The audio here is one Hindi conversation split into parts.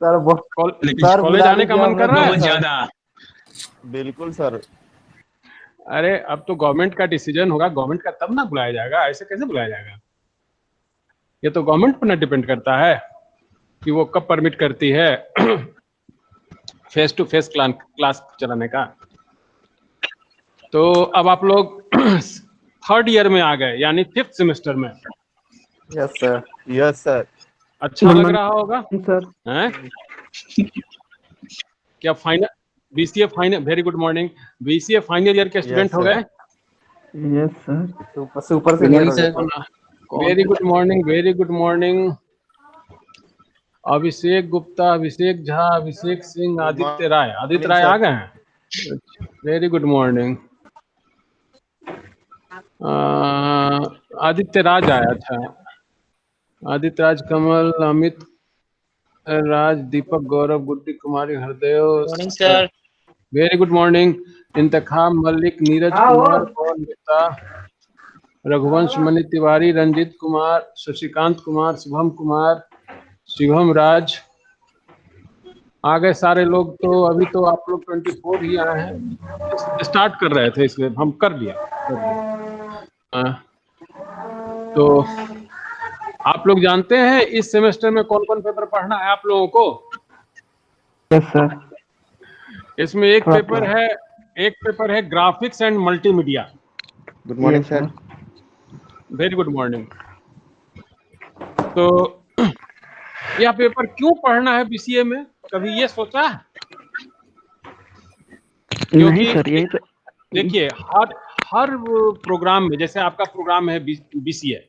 सर वो लेकिन सर कॉलेज बुला आने का लीजिए, मन कर हमें रहा तो है। बहुत सर। ज्यादा। बिल्कुल सर। अरे अब तो गवर्नमेंट का डिसीजन होगा, गवर्नमेंट का, तब ना बुलाया जाएगा, ऐसे कैसे बुलाया जाएगा? ये तो गवर्नमेंट पर ना डिपेंड करता है कि वो कब परमिट करती है फेस टू फेस क्लास चलाने का। तो अब आप लोग थर्ड ईयर में आ गए, यानी 5th सेमेस्टर में। Yes sir. Yes sir. अच्छा लग रहा होगा सर। हैं? क्या final BCA final, very good morning, BCA final year के स्टूडेंट हो गए? Yes sir. Super super senior हो गए sir. Very good morning, very good morning. Abhishek Gupta, Abhishek Jha, Abhishek Singh, Aditya Rai, Aditya Rai आ गए हैं। Very good morning. Aditya Raj आया था, आदित्य राज, कमल, अमित राज, दीपक, गौरव, गुड्डी कुमारी, Hardev, morning sir. Very good morning. Intekhab Malik, Neeraj Kumar, Pawan Gupta, Raghuvansh, Mani Tiwari, Ranjit Kumar, Shashikant Kumar, Shubham Kumar, Shivam Raj आ गए सारे लोग। तो अभी तो आप लोग 24 ही आए हैं, स्टार्ट कर रहे थे इसलिए हम कर लिया। तो आप लोग जानते हैं इस सेमेस्टर में कौन कौन पेपर पढ़ना है आप लोगों को? Yes sir. इसमें एक पेपर है graphics and multimedia. Good morning sir. Very good morning. तो यह पेपर क्यों पढ़ना है बीसीए में, कभी ये सोचा? नहीं सर, यही तो। देखिए हर प्रोग्राम में, जैसे आपका प्रोग्राम है बीसीए,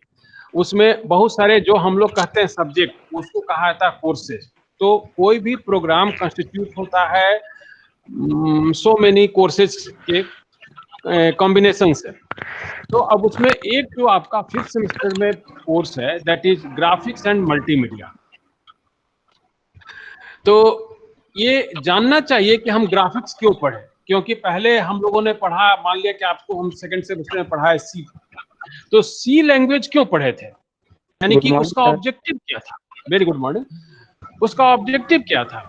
उसमें बहुत सारे जो हम लोग कहते हैं सब्जेक्ट, उसको कहा जाता है कोर्सेज। तो कोई भी प्रोग्राम कंस्टिट्यूट होता है सो मेनी कोर्सेज के कॉम्बिनेशन से। तो अब उसमें एक जो आपका 5th सेमेस्टर में कोर्स है, that is graphics and multimedia. तो ये जानना चाहिए कि हम ग्राफिक्स क्यों पढ़े, क्योंकि पहले हम लोगों ने पढ़ा, मान लिया कि आपको हम 2nd सेमेस्टर में पढ़ा है सी, तो सी लैंग्वेज क्यों पढ़े थे, यानी कि उसका ऑब्जेक्टिव क्या था? Very good morning. उसका ऑब्जेक्टिव क्या था?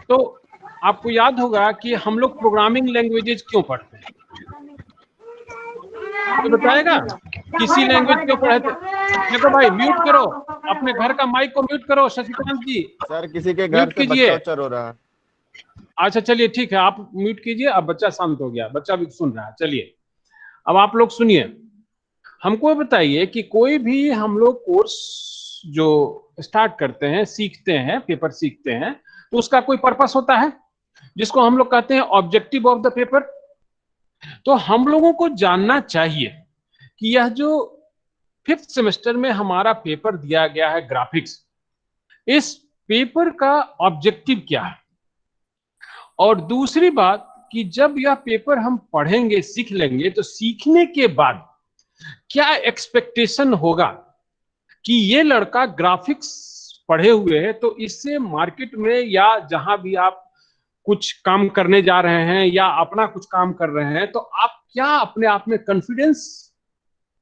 तो आपको याद होगा कि हम लोग प्रोग्रामिंग लैंग्वेजेस क्यों पढ़ते हैं, कोई बताएगा? किसी लैंग्वेज क्यों पढ़े थे? देखो भाई, म्यूट करो अपने घर का माइक को, म्यूट करो शशिकांत जी। सर किसी के घर म्यूट से कीजिए। बच्चा रो रहा है। अच्छा चलिए ठीक है, आप म्यूट कीजिए। अब बच्चा शांत हो गया, बच्चा भी सुन रहा है। चलिए अब आप लोग सुनिए, हमको बताइए कि कोई भी हम लोग कोर्स जो स्टार्ट करते हैं, सीखते हैं, पेपर सीखते हैं, तो उसका कोई पर्पस होता है जिसको हम लोग कहते हैं ऑब्जेक्टिव ऑफ द पेपर। तो हम लोगों को जानना चाहिए कि यह जो 5th सेमेस्टर में हमारा पेपर दिया गया है ग्राफिक्स, इस पेपर का ऑब्जेक्टिव क्या है। और दूसरी बात कि जब यह पेपर हम पढ़ेंगे, सीख लेंगे, तो सीखने के बाद क्या एक्सपेक्टेशन होगा कि ये लड़का ग्राफिक्स पढ़े हुए है, तो इससे मार्केट में या जहां भी आप कुछ काम करने जा रहे हैं या अपना कुछ काम कर रहे हैं, तो आप क्या अपने आप में कॉन्फिडेंस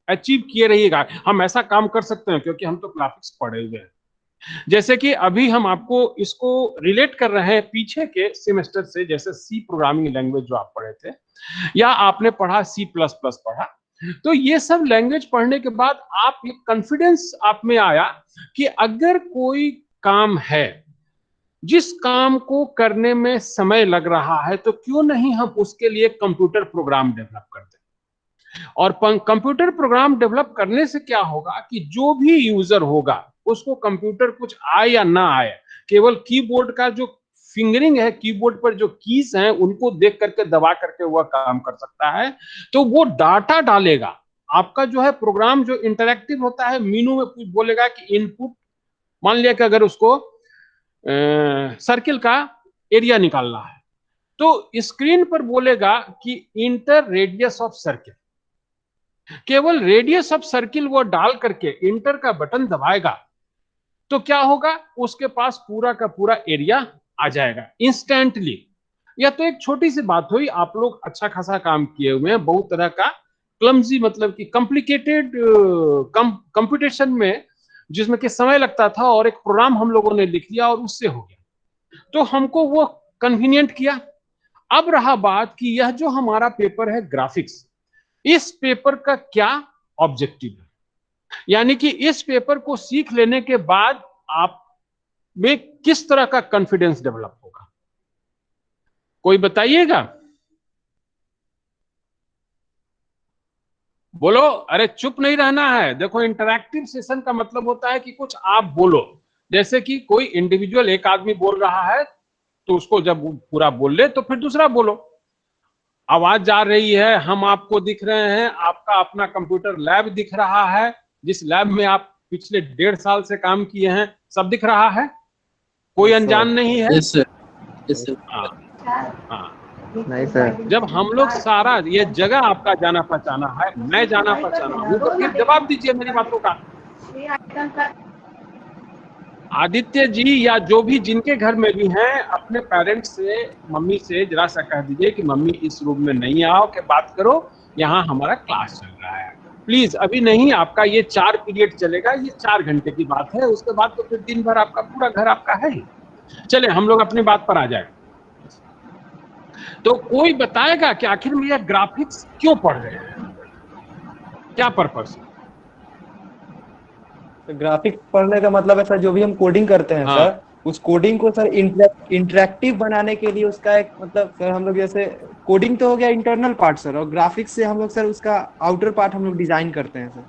अचीव किए रहिएगा, हम ऐसा काम कर सकते हैं क्योंकि हम तो ग्राफिक्स पढ़े हुए हैं। जैसे कि अभी हम आपको इसको रिलेट कर रहे हैं पीछे के सेमेस्टर से, जैसे सी प्रोग्रामिंग लैंग्वेज जो आप पढ़े थे, या आपने पढ़ा C++ पढ़ा। तो ये सब लैंग्वेज पढ़ने के बाद आप एक कॉन्फिडेंस आप में आया कि अगर कोई काम है जिस काम को करने में समय लग रहा है, तो क्यों नहीं हम उसके लिए कंप्यूटर प्रोग्राम डेवलप करते हैं। और कंप्यूटर प्रोग्राम डेवलप करने से क्या होगा कि जो भी यूजर होगा उसको कंप्यूटर कुछ आए या ना आए, केवल कीबोर्ड का जो फिंगरिंग है, कीबोर्ड पर जो कीज हैं, उनको देख करके दबा करके वह काम कर सकता है। तो वो डाटा डालेगा, आपका जो है प्रोग्राम जो इंटरैक्टिव होता है, मीनू में कुछ बोलेगा कि इनपुट, मान लिया कि अगर उसको सर्किल का एरिया निकालना है, तो स्क्रीन पर बोलेगा कि इंटर रेडियस ऑफ सर्किल। केवल रेडियस ऑफ सर्किल वो डाल करके इंटर का बटन दबाएगा, तो क्या होगा, उसके पास पूरा का पूरा एरिया आ जाएगा इंस्टेंटली। यह तो एक छोटी सी बात हुई, आप लोग अच्छा खासा काम किए हुए हैं, बहुत तरह का क्लमजी, मतलब कि कॉम्प्लिकेटेड कंप्यूटेशन में जिसमें कि समय लगता था, और एक प्रोग्राम हम लोगों ने लिख लिया और उससे हो गया। तो हमको वो कन्वीनियंट किया। अब रहा बात कि यह जो हमारा पेपर है ग्राफिक्स, इस पेपर का क्या ऑब्जेक्टिव है, यानी कि इस पेपर को सीख लेने के बाद आप में किस तरह का कॉन्फिडेंस डेवलप होगा, कोई बताइएगा। बोलो, अरे चुप नहीं रहना है। देखो, इंटरैक्टिव सेशन का मतलब होता है कि कुछ आप बोलो। जैसे कि कोई इंडिविजुअल एक आदमी बोल रहा है तो उसको जब पूरा बोल ले तो फिर दूसरा बोलो। आवाज जा रही है, हम आपको दिख रहे हैं, आपका अपना कंप्यूटर लैब दिख रहा है, जिस लैब में आप पिछले 1.5 साल से काम किए हैं, सब दिख रहा है, कोई अनजान नहीं है। Yes sir, yes sir. हाँ, नहीं सर। जब हम लोग सारा ये जगह आपका जाना पहचाना है, मैं जाना पहचाना हूँ, तो फिर जवाब दीजिए मेरी बातों का। आदित्य जी या जो भी जिनके घर में भी हैं, अपने पेरेंट्स से, मम्मी से जरा सा कह दीजिए कि मम्मी इस रूम में नहीं आओ, के बात करो, यहाँ हमारा क्लास चल रहा है। प्लीज अभी नहीं, आपका ये 4 पीरियड चलेगा, ये 4 घंटे की बात है, उसके बाद तो फिर दिन भर आपका पूरा घर आपका है ही। चले हम लोग अपनी बात पर आ जाए। तो कोई बताएगा कि आखिर में ये ग्राफिक्स क्यों पढ़ रहे हैं, क्या पर्पस? ग्राफिक्स पढ़ने का मतलब है सर, जो भी हम कोडिंग करते हैं हाँ। सर, उस कोडिंग को सर इंटरेक्टिव बनाने के लिए उसका एक मतलब सर, हम लोग जैसे कोडिंग तो हो गया इंटरनल पार्ट सर, और ग्राफिक्स से हम लोग सर उसका आउटर पार्ट हम लोग डिजाइन करते हैं सर,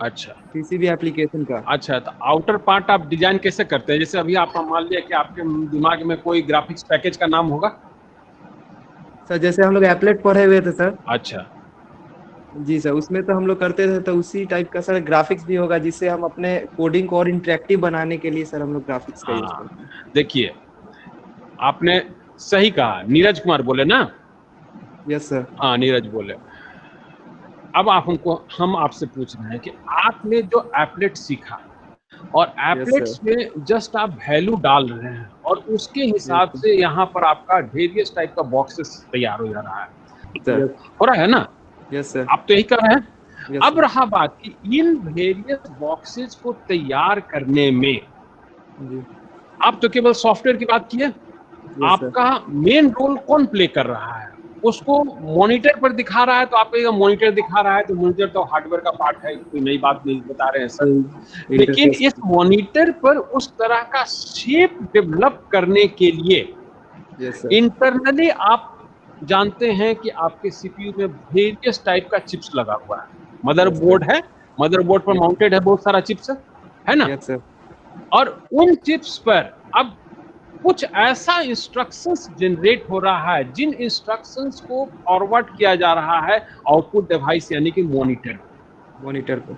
अच्छा किसी भी एप्लीकेशन का। अच्छा, तो आउटर पार्ट आप डिजाइन कैसे करते हैं? जैसे अभी आप मान लिया कि आपके दिमाग में कोई ग्राफिक्स पैकेज का नाम होगा। सर जैसे हम लोग एप्लेट पढ़े हुए थे सर, अच्छा, जी सर, उसमें तो हम लोग करते थे, तो उसी टाइप का सर ग्राफिक्स भी होगा, जिससे हम अपने कोडिंग को और इंटरेक्टिव बनाने के लिए सर हम लोग ग्राफिक्स का यूज हाँ, करते हैं। देखिए आपने सही कहा, नीरज कुमार बोले ना? Yes sir. हाँ, नीरज बोले। अब हम आपसे पूछ रहे हैं कि आपने जो एप्लेट सीखा और एप्लेट्स में जस्ट आप वैल्यू डाल रहे हैं और उसके हिसाब से यहाँ पर आपका वेरियस टाइप का बॉक्सेस तैयार हो जा रहा है, हो रहा है ना? Yes sir. आप तो यही कर रहे हैं। Yes, अब sir. रहा बात कि इन वेरियस बॉक्सेस को तैयार करने में जी। आप तो केवल सॉफ्टवेयर की बात किए, आपका मेन रोल कौन प्ले कर रहा है? उसको मॉनिटर पर दिखा रहा है तो आप मॉनिटर दिखा रहा है, तो मॉनिटर तो हार्डवेयर का पार्ट है, कोई नई बात नहीं बता रहे हैं सर। लेकिन इस मॉनिटर पर उस तरह का शेप डेवलप करने के लिए इंटरनली आप जानते हैं कि आपके सीपीयू में वेरियस टाइप का चिप्स लगा हुआ है, मदरबोर्ड है, मदरबोर्ड पर माउंटेड है बहुत सारा चिप्स, है ना? Yes sir. और उन चिप्स पर अब कुछ ऐसा इंस्ट्रक्शंस जनरेट हो रहा है, जिन इंस्ट्रक्शंस को फॉरवर्ड किया जा रहा है आउटपुट डिवाइस यानी कि मॉनिटर पर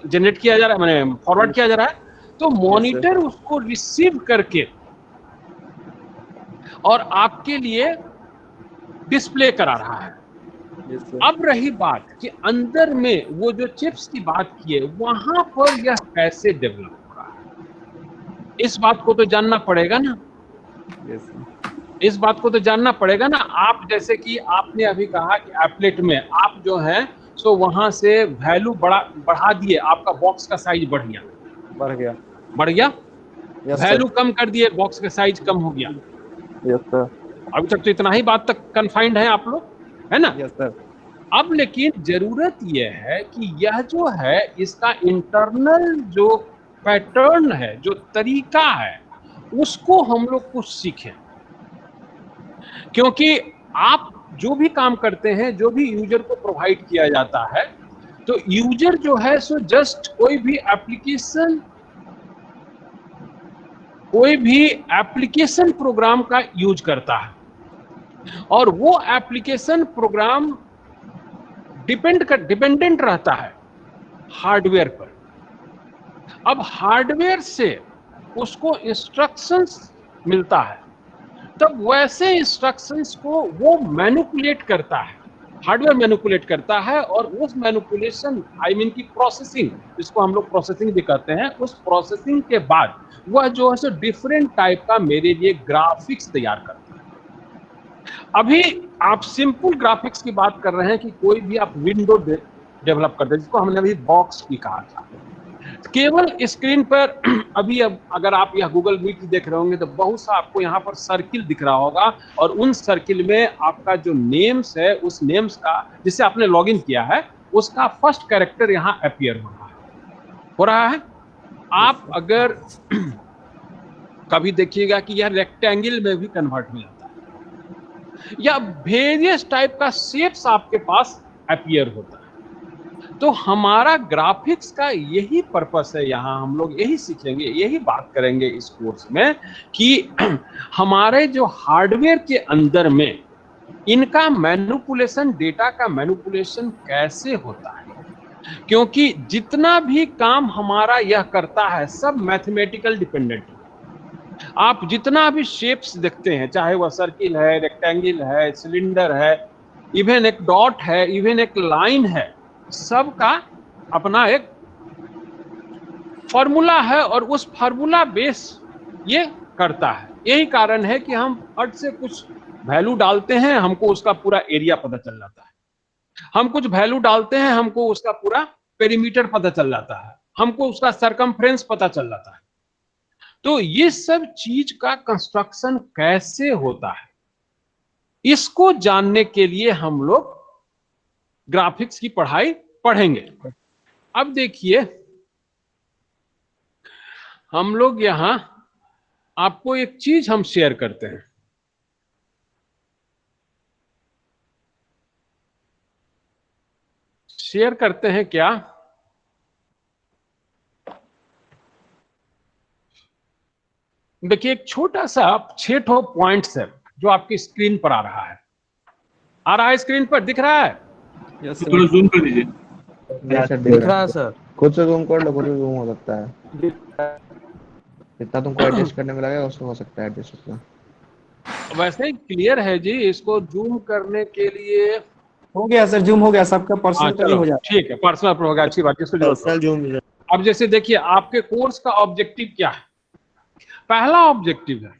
जनरेट किया जा रहा है, माने फॉरवर्ड किया जा रहा है। तो मॉनिटर उसको रिसीव करके और आपके लिए डिस्प्ले करा रहा है। अब रही बात कि अंदर में वो जो चिप्स की बात की है, वहां पर यह कैसे डेवलप हो रहा है, इस बात को तो जानना पड़ेगा ना। इस बात को तो जानना पड़ेगा ना। आप जैसे कि आपने अभी कहा कि एप्लेट में आप जो है सो वहां से वैल्यू बढ़ा दिए, आपका बॉक्स का साइज बढ़ गया, वैल्यू कम कर दिए, बॉक्स का साइज कम हो गया। Yes sir. अभी तक तो इतना ही बात तक कन्फाइंड है आप लोग, है ना? Yes sir. अब लेकिन जरूरत यह है कि यह जो है इसका इंटरनल जो पैटर्न है, जो तरीका है, उसको हम लोग कुछ सीखें। क्योंकि आप जो भी काम करते हैं, जो भी यूजर को प्रोवाइड किया जाता है, तो यूजर जो है सो जस्ट कोई भी एप्लीकेशन प्रोग्राम का यूज करता है और वो एप्लीकेशन प्रोग्राम डिपेंडेंट रहता है हार्डवेयर पर। अब हार्डवेयर से उसको इंस्ट्रक्शंस मिलता है, तब वैसे इंस्ट्रक्शंस को वो मैनिपुलेट करता है, हार्डवेयर मैनिपुलेट करता है, और उस मैनिपुलेशन की प्रोसेसिंग, जिसको हम लोग प्रोसेसिंग भी कहते हैं, उस प्रोसेसिंग के बाद वह जो है सो डिफरेंट टाइप का मेरे लिए ग्राफिक्स तैयार करता है। अभी आप सिंपल ग्राफिक्स की बात कर रहे हैं कि कोई भी आप विंडो डेवलप करते हैं, जिसको हमने अभी बॉक्स भी कहा था, केवल स्क्रीन पर अभी अब अगर आप यह गूगल मीट देख रहे होंगे तो बहुत सा आपको यहाँ पर सर्किल दिख रहा होगा और उन सर्किल में आपका जो नेम्स है उस नेम्स का जिससे आपने लॉगिन किया है उसका फर्स्ट कैरेक्टर यहाँ अपीयर हो रहा है। आप अगर कभी देखिएगा कि यह रेक्टेंगल में भी कन्वर्ट हो जाता है या वेरियस टाइप का शेप्स आपके पास अपीयर होता है। तो हमारा ग्राफिक्स का यही पर्पस है, यहाँ हम लोग यही सीखेंगे, यही बात करेंगे इस कोर्स में कि हमारे जो हार्डवेयर के अंदर में इनका मैनिपुलेशन, डेटा का मैनिपुलेशन कैसे होता है, क्योंकि जितना भी काम हमारा यह करता है सब मैथमेटिकल डिपेंडेंट है। आप जितना भी शेप्स देखते हैं, चाहे वह सर्किल है, रेक्टेंगल है, सिलेंडर है, इवन एक डॉट है, इवन एक लाइन है, सबका अपना एक फॉर्मूला है और उस फॉर्मूला बेस ये करता है। यही कारण है कि हम फट से कुछ वैल्यू डालते हैं, हमको उसका पूरा एरिया पता चल जाता है। हम कुछ वैल्यू डालते हैं, हमको उसका पूरा पेरीमीटर पता चल जाता है, हमको उसका सरकमफ्रेंस पता चल जाता है। तो ये सब चीज का कंस्ट्रक्शन कैसे होता है, इसको जानने के लिए हम लोग ग्राफिक्स की पढ़ाई पढ़ेंगे। अब देखिए हम लोग यहां आपको एक चीज हम शेयर करते हैं। शेयर करते हैं क्या? देखिए एक छोटा सा 6 पॉइंट्स है जो आपकी स्क्रीन पर आ रहा है। आ रहा है स्क्रीन पर, दिख रहा है? थोड़ा जूम कर दीजिए। दिख रहा है सर। खुद से जूम कर लो, खुद से जूम हो सकता है। जितना तुमको एडजस्ट करने में लगेगा उसमें हो सकता है एडजस्ट उसमें। वैसे ही क्लियर है जी, इसको जूम करने के लिए हो गया सर, जूम हो गया, सबका पर्सनल पर ही हो जाता ठीक है, पर्सनल पर होगा, अच्छी बात, इसको पर्सनल जूम। अब जैसे देखिए आपके कोर्स का ऑब्जेक्टिव क्या है? पहला ऑब्जेक्टिव है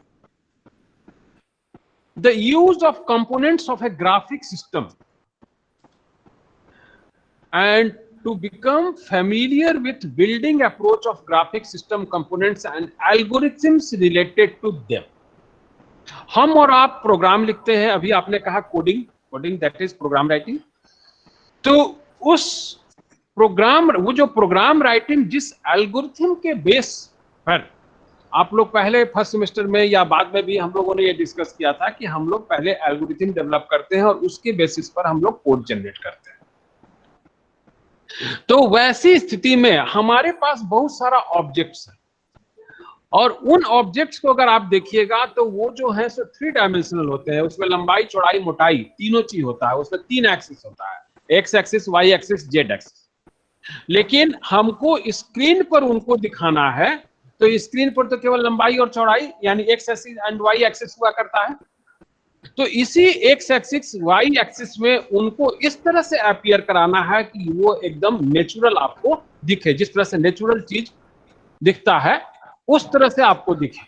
the use of components of A graphic system and to become familiar with building approach of graphic system components and algorithms related to them। हम और आप प्रोग्राम लिखते हैं, अभी आपने कहा coding that is program writing. तो उस प्रोग्राम, वो जो प्रोग्राम राइटिंग जिस एल्गोरिथम के बेस पर आप लोग पहले फर्स्ट सेमेस्टर में या बाद में भी हम लोगों ने ये डिस्कस किया था कि हम लोग पहले एल्गोरिथम डेवलप करते हैं और उसके बेसिस पर हम लोग कोड जनरेट करते हैं। तो वैसी स्थिति में हमारे पास बहुत सारा ऑब्जेक्ट्स है और उन ऑब्जेक्ट्स को अगर आप देखिएगा तो वो जो है सो 3 डायमेंशनल होते हैं। उसमें लंबाई, चौड़ाई, मोटाई तीनों चीज होता है। उसमें 3 एक्सिस होता है, x axis, y axis, z axis. लेकिन हमको स्क्रीन पर उनको दिखाना है तो स्क्रीन पर तो केवल लंबाई और चौड़ाई यानी x axis and y axis हुआ करता है। तो इसी एक्स एक्सिस वाई एक्सिस में उनको इस तरह से अपीयर कराना है कि वो एकदम नेचुरल आपको दिखे, जिस तरह से नेचुरल चीज दिखता है उस तरह से आपको दिखे।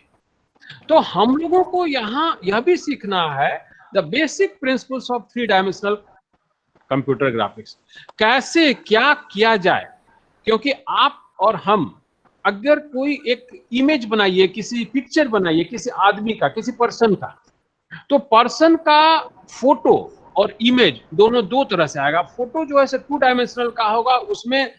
तो हम लोगों को यहाँ यह भी सीखना है the basic principles of 3 dimensional computer graphics, कैसे क्या किया जाए। क्योंकि आप और हम अगर कोई एक इमेज बनाइए, किसी पिक्चर बनाइए किसी आदमी का, किसी पर्सन का, तो पर्सन का फोटो और इमेज दोनों 2 तरह से आएगा। फोटो जो है 2 डायमेंशनल का होगा, उसमें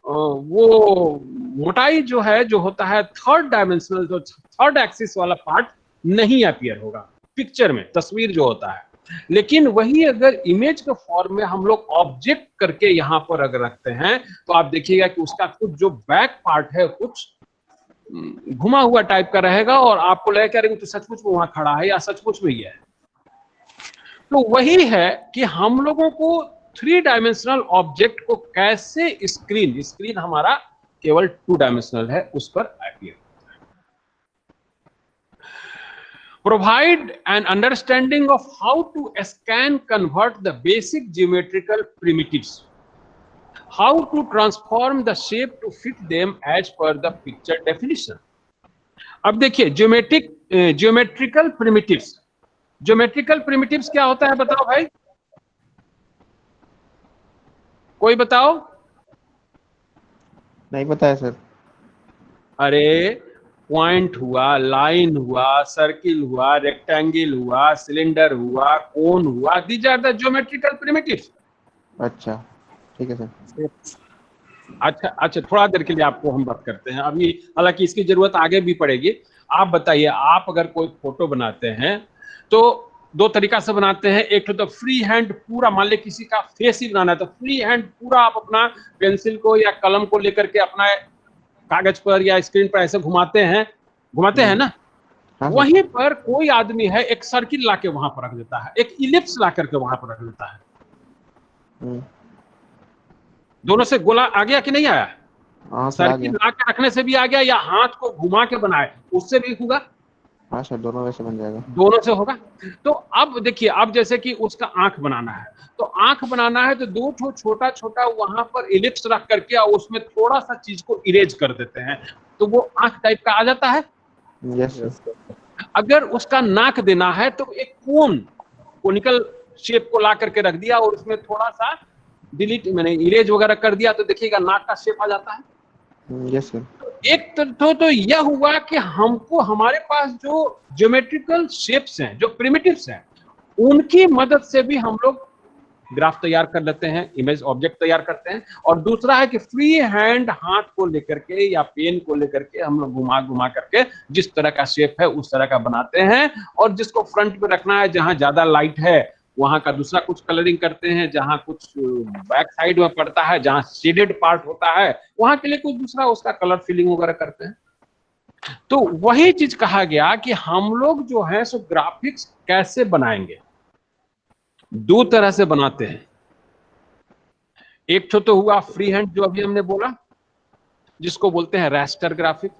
वो मोटाई जो है जो होता है 3rd डायमेंशनल, जो 3rd एक्सिस वाला पार्ट नहीं अपीयर होगा पिक्चर में, तस्वीर जो होता है। लेकिन वही अगर इमेज के फॉर्म में हम लोग ऑब्जेक्ट करके यहाँ पर अगर रखते हैं तो आप देखिएगा कि उसका कुछ जो बैक पार्ट है कुछ घुमा हुआ टाइप का रहेगा और आपको लगेगा कि तो सचमुच में वहां खड़ा है या सचमुच में ही है। तो वही है कि हम लोगों को 3 डायमेंशनल ऑब्जेक्ट को कैसे स्क्रीन हमारा केवल 2 डायमेंशनल है उस पर appear. Provide an understanding of how to scan, convert the basic geometrical primitives, how to transform the shape to fit them as per the picture definition। अब देखिए ज्योमेट्रिकल प्रिमिटिव्स क्या होता है बताओ भाई, कोई बताओ? नहीं पता है सर। अरे पॉइंट हुआ, लाइन हुआ, सर्किल हुआ, रेक्टेंगल हुआ, सिलेंडर हुआ, कोन हुआ, these are the geometrical primitives. अच्छा ठीक है सर। अच्छा अच्छा, थोड़ा देर के लिए आपको हम बात करते हैं अभी, हालांकि इसकी जरूरत आगे भी पड़ेगी। आप बताइए, आप अगर कोई फोटो बनाते हैं तो दो तरीका से बनाते हैं। एक तो फ्री हैंड पूरा, मान ले किसी का फेस ही बनाना है तो फ्री हैंड पूरा आप अपना पेंसिल को या कलम को लेकर के अपना कागज पर या स्क्रीन पर ऐसे घुमाते हैं ना। हाँ सर। वहीं पर कोई आदमी है एक सर्किल लाके वहां पर रख देता है, एक इलिप्स ला करके वहां पर रख देता है। दोनों से गोला आ गया कि नहीं आया? हाँ सर, आ सर्किल गया। ला के रखने से भी आ गया, या हाथ को घुमा के बनाए उससे भी होगा। हाँ सर, दोनों वैसे बन जाएगा। दोनों से होगा। तो अब देखिए, अब जैसे कि उसका आंख बनाना है, तो आंख बनाना है तो दो ठो छोटा छोटा वहां पर इलिप्स रख करके और उसमें थोड़ा सा चीज को इरेज कर देते हैं, तो वो आंख टाइप का आ जाता है। Yes sir. अगर उसका नाक देना है तो एक कोनिकल शेप को ला करके रख दिया और उसमें थोड़ा सा डिलीट मैंने इरेज वगैरह कर दिया, तो देखिएगा नाक का शेप आ जाता है। Yes sir. एक तो यह हुआ कि हमको हमारे पास जो ज्योमेट्रिकल शेप्स हैं, जो प्रिमिटिव्स हैं, उनकी मदद से भी हम लोग ग्राफ तैयार कर लेते हैं, इमेज ऑब्जेक्ट तैयार करते हैं। और दूसरा है कि फ्री हैंड हाथ को लेकर के या पेन को लेकर के हम लोग घुमा घुमा करके जिस तरह का शेप है उस तरह का बनाते हैं। और जिसको फ्रंट पे रखना है, जहां ज्यादा लाइट है वहां का दूसरा कुछ कलरिंग करते हैं, जहां कुछ बैक साइड में पड़ता है, जहां शेडेड पार्ट होता है वहां के लिए कुछ दूसरा उसका कलर फिलिंग वगैरह करते हैं। तो वही चीज कहा गया कि हम लोग जो है सो ग्राफिक्स कैसे बनाएंगे, दो तरह से बनाते हैं। एक तो हुआ फ्री हैंड जो अभी हमने बोला, जिसको बोलते हैं रास्टर ग्राफिक,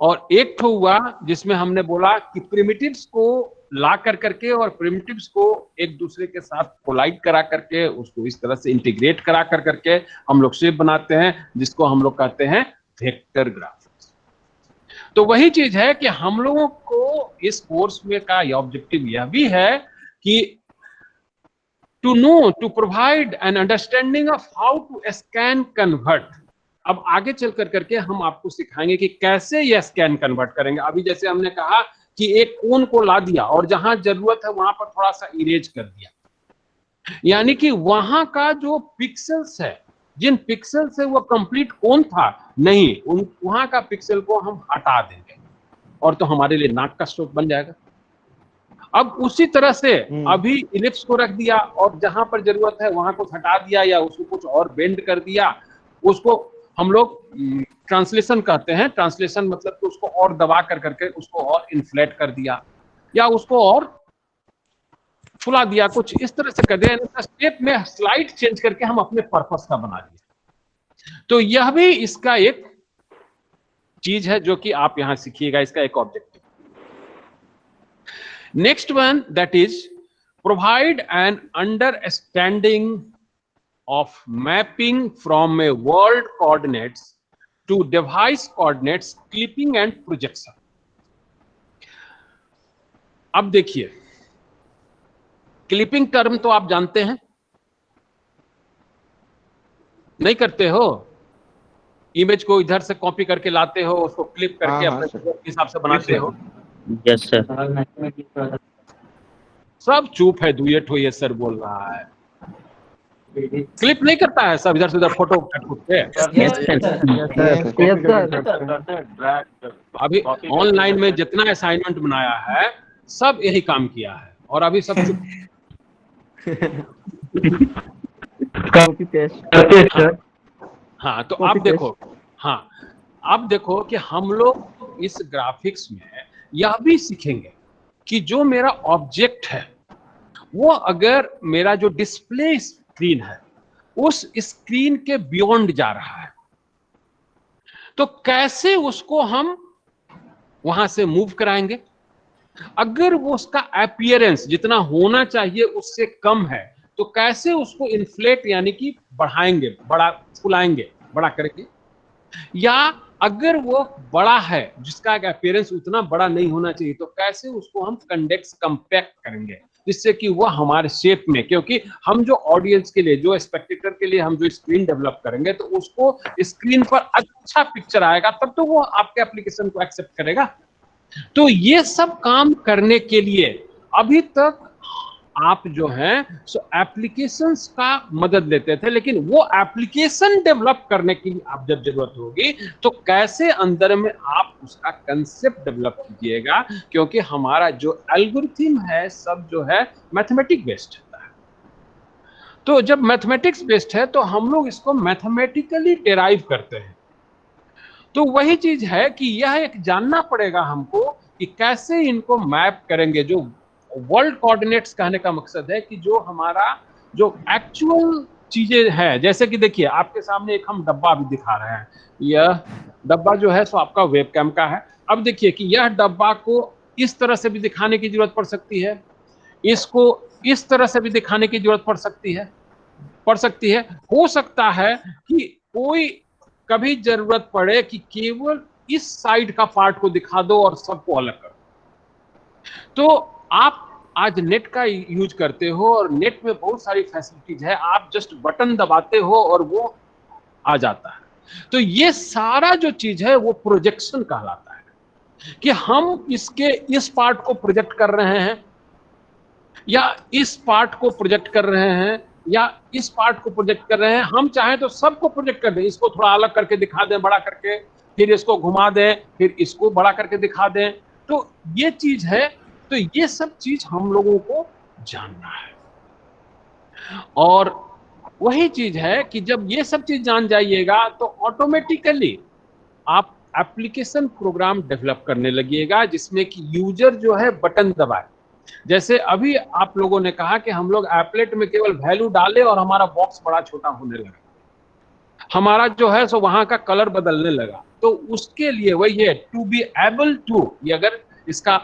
और एक तो हुआ जिसमें हमने बोला कि प्रिमिटिव्स को ला कर करके और प्रिमिटिव्स को एक दूसरे के साथ कोलाइड करा करके उसको इस तरह से इंटीग्रेट करा कर करके हम लोग शेप बनाते हैं, जिसको हम लोग कहते हैं वेक्टर ग्राफिक्स। तो वही चीज है कि हम लोगों को इस कोर्स में का ऑब्जेक्टिव यह भी है कि to know, to provide an understanding of how to scan convert। अब आगे चल कर करके हम आपको सिखाएंगे कि कैसे ये स्कैन कन्वर्ट करेंगे। अभी जैसे हमने कहा कि एक कोन को ला दिया और जहां जरूरत है वहां पर थोड़ा सा इरेज कर दिया, यानी कि वहां का जो पिक्सेल्स है, जिन पिक्सल से वो कंप्लीट कोन था नहीं, वहां का पिक्सल को हम हटा देंगे और तो हमारे लिए नाक का स्ट्रोक बन जाएगा। अब उसी तरह से अभी इलिप्स को रख दिया और जहां पर जरूरत है वहां को हटा दिया या उसको कुछ और बेंड कर दिया, उसको हम लोग ट्रांसलेशन कहते हैं। ट्रांसलेशन मतलब कि उसको और दबा कर करके उसको और इन्फ्लेट कर दिया या उसको और फुला दिया, कुछ इस तरह से कर दिया, स्टेप में स्लाइड चेंज करके हम अपने पर्पस का बना दिया। तो यह भी इसका एक चीज है जो कि आप यहां सीखिएगा, इसका एक objective. Next one, that is provide an understanding of mapping from a world coordinates to device coordinates, clipping and projection। अब देखिए, क्लिपिंग टर्म तो आप जानते हैं, नहीं करते हो? इमेज को इधर से कॉपी करके लाते हो, उसको क्लिप करके अपने हिसाब से बनाते हो। Yes sir. सब चुप है, दुए ठो ये सर बोल रहा है। क्लिप नहीं करता है सब, इधर से उधर फोटो के। अभी ऑनलाइन में जितना असाइनमेंट बनाया है सब यही काम किया है और अभी सब चुप। Copy paste. हाँ, तो आप देखो, हाँ आप देखो कि हम लोग इस ग्राफिक्स में यह भी सीखेंगे कि जो मेरा ऑब्जेक्ट है वो अगर मेरा जो डिस्प्ले स्क्रीन है उस स्क्रीन के बियॉन्ड जा रहा है तो कैसे उसको हम वहां से मूव कराएंगे। अगर वो उसका अपीयरेंस जितना होना चाहिए उससे कम है तो कैसे उसको इन्फ्लेट यानी कि बढ़ाएंगे, बड़ा फुलाएंगे, बड़ा करके, या अगर वो बड़ा है जिसका अपीयरेंस उतना बड़ा नहीं होना चाहिए तो कैसे उसको हम कंडेक्स कंपैक्ट करेंगे, जिससे कि वह हमारे शेप में, क्योंकि हम जो ऑडियंस के लिए, जो स्पेक्टेटर के लिए हम जो स्क्रीन डेवलप करेंगे तो उसको स्क्रीन पर अच्छा पिक्चर आएगा, तब तो वो आपके एप्लीकेशन को एक्सेप्ट करेगा। तो ये सब काम करने के लिए अभी तक आप जो हैं सो एप्लीकेशंस का मदद लेते थे, लेकिन वो एप्लीकेशन डेवलप करने की आप जब जरूरत होगी तो कैसे अंदर में आप उसका कंसेप्ट डेवलप कीजिएगा, क्योंकि हमारा जो एल्गोरिथम है सब जो है मैथमेटिक बेस्ड है। तो जब मैथमेटिक्स बेस्ड है तो हम लोग इसको मैथमेटिकली डेराइव करते हैं। तो वही चीज है कि यह एक जानना पड़ेगा हमको कि कैसे इनको मैप करेंगे। जो वर्ल्ड कोऑर्डिनेट्स कहने का मकसद है कि जो हमारा जो एक्चुअल चीजें हैं, जैसे कि देखिए आपके सामने एक हम डब्बा भी दिखा रहे हैं, यह डब्बा जो है सो आपका वेबकैम का है। अब देखिए कि यह डब्बा को इस तरह से भी दिखाने की जरूरत पड़ सकती है, इसको इस तरह से भी दिखाने की जरूरत पड़ सकती है। हो सकता है कि कोई कभी जरूरत पड़े कि केवल इस साइड का पार्ट को दिखा दो और सबको अलग कर दो। तो आप आज नेट का यूज करते हो और नेट में बहुत सारी फैसिलिटीज है, आप जस्ट बटन दबाते हो और वो आ जाता है। तो ये सारा जो चीज है वो प्रोजेक्शन कहलाता है कि हम इसके इस पार्ट को प्रोजेक्ट कर रहे हैं या इस पार्ट को प्रोजेक्ट कर रहे हैं या इस पार्ट को प्रोजेक्ट कर रहे हैं। हम चाहें तो सबको प्रोजेक्ट कर दें, इसको थोड़ा अलग करके दिखा दें, बड़ा करके, फिर इसको घुमा दें, फिर इसको बड़ा करके दिखा दें। तो ये चीज है। तो ये सब चीज हम लोगों को जानना है और वही चीज है कि जब ये सब चीज जान जाइएगा तो ऑटोमेटिकली आप एप्लीकेशन प्रोग्राम डेवलप करने लगिएगा जिसमें कि यूजर जो है बटन दबाए। जैसे अभी आप लोगों ने कहा कि हम लोग एप्लेट में केवल वैल्यू डाले और हमारा बॉक्स बड़ा छोटा होने लगा, हमारा जो है सो वहां का कलर बदलने लगा। तो उसके लिए वही है टू बी एबल टू, ये अगर इसका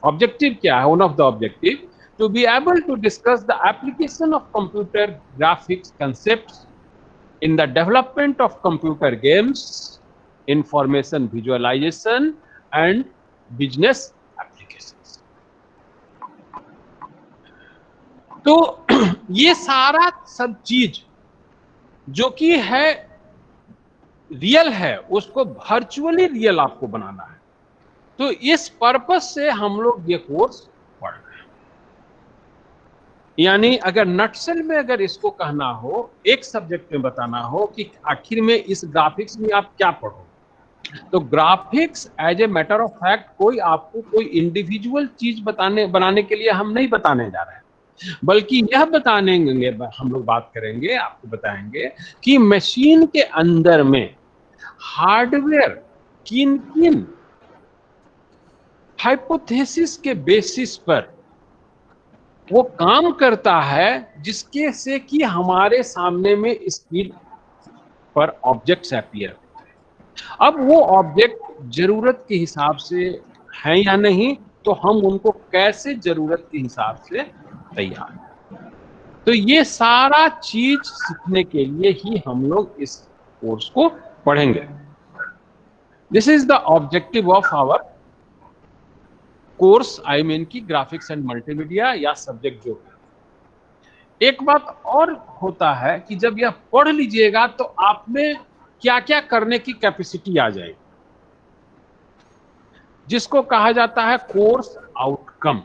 ऑब्जेक्टिव क्या है, one of the objective, to be able to discuss the application of computer graphics concepts in the development of computer games, information visualisation and business applications. तो ये सारा सब चीज जो कि है रियल है उसको वर्चुअली रियल आपको बनाना है। तो इस पर्पस से हम लोग ये कोर्स पढ़ रहे हैं। यानी अगर नटसेल में अगर इसको कहना हो, एक सब्जेक्ट में बताना हो कि आखिर में इस ग्राफिक्स में आप क्या पढ़ोगे, तो graphics as a matter of fact कोई आपको कोई इंडिविजुअल चीज बनाने के लिए हम नहीं बताने जा रहे हैं, बल्कि यह बताने हम लोग बात करेंगे, आपको बताएंगे कि मशीन के अंदर में हार्डवेयर किन किन हाइपोथेसिस के बेसिस पर वो काम करता है, जिसके से कि हमारे सामने में स्क्रीन पर ऑब्जेक्ट्स अपीयर होते हैं। अब वो ऑब्जेक्ट जरूरत के हिसाब से हैं या नहीं, तो हम उनको कैसे जरूरत के हिसाब से तैयार हैं। तो ये सारा चीज सीखने के लिए ही हम लोग इस कोर्स को पढ़ेंगे। This is the objective of our course, I mean की ग्राफिक्स एंड मल्टीमीडिया या सब्जेक्ट जो है। एक बात और होता है कि जब यह पढ़ लीजिएगा तो आप में क्या क्या करने की कैपेसिटी आ जाएगी, जिसको कहा जाता है कोर्स आउटकम।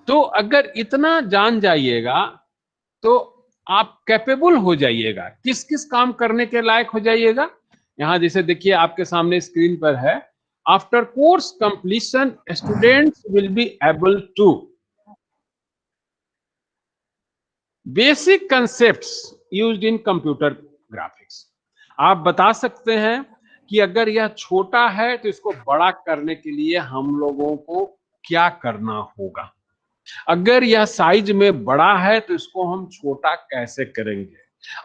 तो अगर इतना जान जाइएगा तो आप कैपेबल हो जाइएगा, किस किस काम करने के लायक हो जाइएगा। यहां जैसे देखिए आपके सामने स्क्रीन पर है, after course completion students will be able to basic concepts used in computer graphics. आप बता सकते हैं कि अगर यह छोटा है तो इसको बड़ा करने के लिए हम लोगों को क्या करना होगा, अगर यह साइज में बड़ा है तो इसको हम छोटा कैसे करेंगे,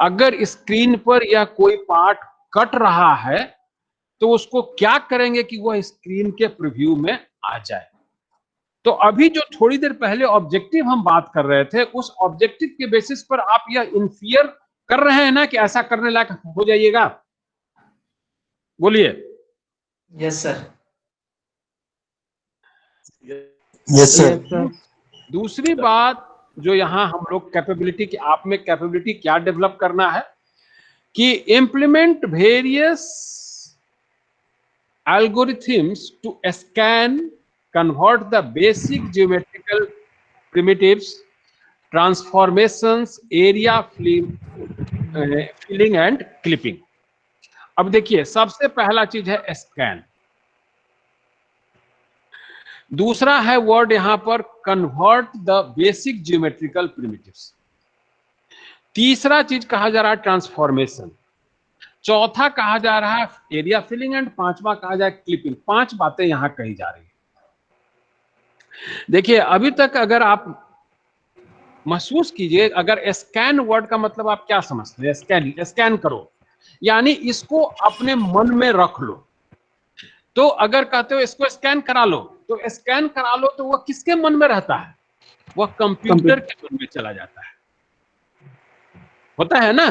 अगर स्क्रीन पर यह कोई पार्ट कट रहा है तो उसको क्या करेंगे कि वह स्क्रीन के प्रीव्यू में आ जाए। तो अभी जो थोड़ी देर पहले ऑब्जेक्टिव हम बात कर रहे थे, उस ऑब्जेक्टिव के बेसिस पर आप यह इन्फियर कर रहे हैं ना कि ऐसा करने लायक हो जाइएगा। बोलिए। Yes sir. Yes Yes, sir. दूसरी बात जो यहाँ हम लोग कैपेबिलिटी की, आप में कैपेबिलिटी क्या डेवलप करना है कि implement various algorithms to scan, convert the basic geometrical primitives, transformations, area filling and clipping. अब देखिए, सबसे पहला चीज है स्कैन, दूसरा है वर्ड यहां पर convert the basic geometrical primitives, तीसरा चीज कहा जा रहा है ट्रांसफॉर्मेशन, चौथा कहा जा रहा है एरिया फिलिंग एंड पांचवा कहा जाए क्लिपिंग। 5 बातें यहां कही जा रही है। देखिए, अभी तक अगर आप महसूस कीजिए, अगर स्कैन वर्ड का मतलब आप क्या समझते हैं? स्कैन करो यानी इसको अपने मन में रख लो। तो अगर कहते हो इसको स्कैन करा लो, तो स्कैन करा लो तो वह किसके मन में रहता है? वह कंप्यूटर के मन में चला जाता है। होता है ना,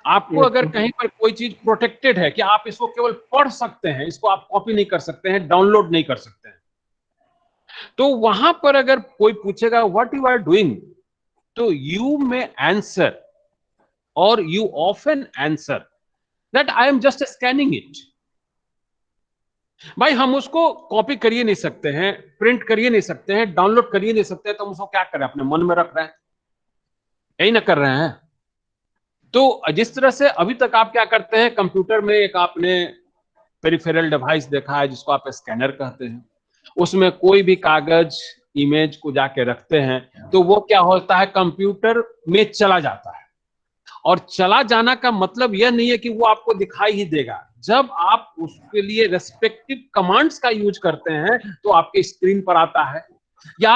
आपको अगर कहीं पर कोई चीज प्रोटेक्टेड है कि आप इसको केवल पढ़ सकते हैं, इसको आप कॉपी नहीं कर सकते हैं, डाउनलोड नहीं कर सकते हैं, तो वहां पर अगर कोई पूछेगा व्हाट यू आर डूइंग, तो यू में आंसर और you often answer that I am just scanning it. भाई, हम उसको कॉपी करिए नहीं सकते हैं, प्रिंट करिए नहीं सकते हैं, डाउनलोड करिए नहीं सकते हैं, तो हम उसको क्या करें? अपने मन में रख रहे हैं, यही ना कर रहे हैं। तो जिस तरह से अभी तक आप क्या करते हैं, कंप्यूटर में एक आपने पेरिफेरल डिवाइस देखा है जिसको आप स्कैनर कहते हैं, उसमें कोई भी कागज इमेज को जाके रखते हैं, तो वो क्या होता है, कंप्यूटर में चला जाता है। और चला जाना का मतलब यह नहीं है कि वो आपको दिखाई ही देगा, जब आप उसके लिए रेस्पेक्टिव कमांड्स का यूज करते हैं तो आपके स्क्रीन पर आता है या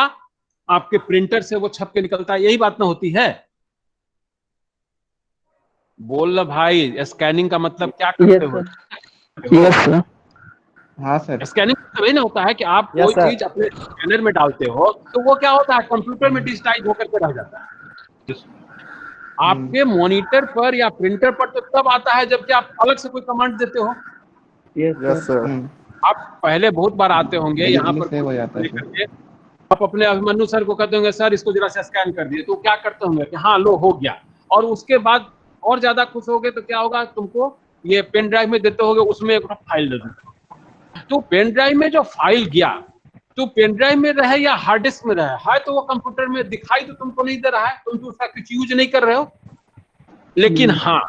आपके प्रिंटर से वो छप के निकलता है। यही बात ना होती है? बोल लो भाई, स्कैनिंग का मतलब क्या करते हो? Yes sir. हाँ सर। स्कैनिंग मतलब ये ना होता है कि आप Yes, कोई sir. चीज अपने स्कैनर में डालते हो तो वो क्या होता है, कंप्यूटर में डिजिटाइज होकर के रह जाता है। आपके मॉनिटर पर या प्रिंटर पर तो तब आता है जबकि आप अलग से कोई कमांड देते हो। Yes, sir. आप पहले बहुत बार आते होंगे यहाँ पर सेव हो जाता है लेकर के, आप अपने अभिमन्यु सर को कहते होंगे सर इसको जरा से स्कैन कर दिए, तो क्या करते होंगे कि हाँ लो हो गया, और उसके बाद और ज्यादा खुश हो गए तो क्या होगा, तुमको ये पेन ड्राइव में देते होगे, उसमें एक फाइल दे देते। तो पेन ड्राइव में जो फाइल गया, तो पेन ड्राइव में रहे या हार्ड डिस्क में रहे है, तो वो कंप्यूटर में दिखाई तो तुमको नहीं दे रहा है, तुम तो उसका कुछ यूज नहीं कर रहे हो। लेकिन हाँ,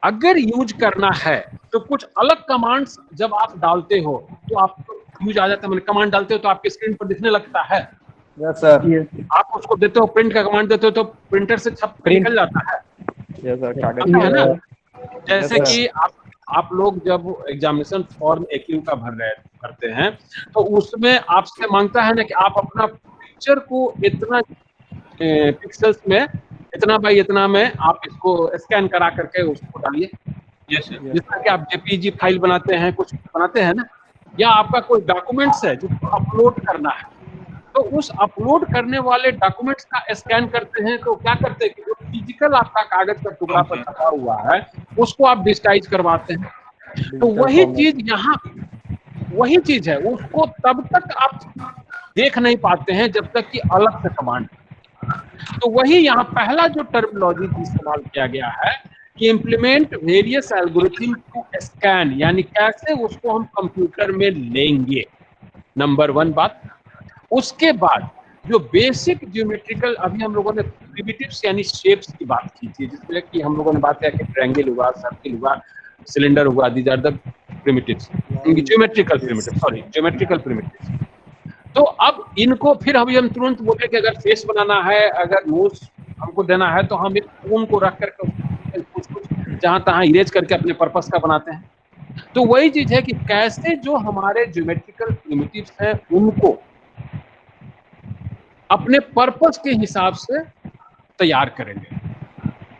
अगर यूज करना है तो कुछ अलग कमांड्स जब आप डालते हो तो आपको यूज आ जाता है। मैंने कमांड डालते हो तो आपके स्क्रीन पर दिखने लगता है। Yes, sir. आप उसको देते हो, प्रिंट का कमांड देते हो तो प्रिंटर से छप के निकल जाता है। Yes, sir. कागज है ना? पे- जैसे Yes, sir. कि आप लोग जब एग्जामिनेशन फॉर्म AQ का भरते हैं तो उसमें आपसे मांगता है ना कि आप अपना पिक्चर को इतना पिक्सल्स में, इतना बाई इतना में आप इसको स्कैन करा करके उसको डालिए। Yes sir. जिस तरह कि आप JPG फाइल बनाते हैं, कुछ बनाते हैं ना, या आपका कोई डॉक्यूमेंट्स है जिसको अपलोड करना है, तो उस अपलोड करने वाले डॉक्यूमेंट्स का स्कैन करते हैं, तो क्या करते हैं कि जो फिजिकल आपका कागज का टुकड़ा पर छपा हुआ है उसको आप डिजिटाइज करवाते हैं। तो वही चीज यहाँ, वही चीज है, उसको तब तक आप देख नहीं पाते हैं जब तक कि अलग से कमांड। तो वही यहाँ पहला जो टर्मिनोलॉजी इस्तेमाल किया गया है कि implement various algorithm to scan, यानी कैसे उसको हम कंप्यूटर में लेंगे, नंबर 1 बात। उसके बाद जो बेसिक ज्योमेट्रिकल, अभी हम लोगों ने प्रिमिटिव्स यानी शेप्स की बात की थी, जिसमें कि हम लोगों ने बात किया कि ट्रायंगल हुआ, सर्किल हुआ, सिलेंडर हुआ, these are the primitives, geometrical primitive, sorry geometrical primitives. तो अब इनको फिर अभी हम तुरंत बोले कि अगर फेस बनाना है, अगर नोज हमको देना है, तो हम एक कोन को रख करके कुछ जहां तहां इरेज करके अपने पर्पस का बनाते हैं। तो वही चीज है कि कैसे जो हमारे ज्योमेट्रिकल प्रिमिटिव्स हैं उनको अपने पर्पस के हिसाब से तैयार करेंगे।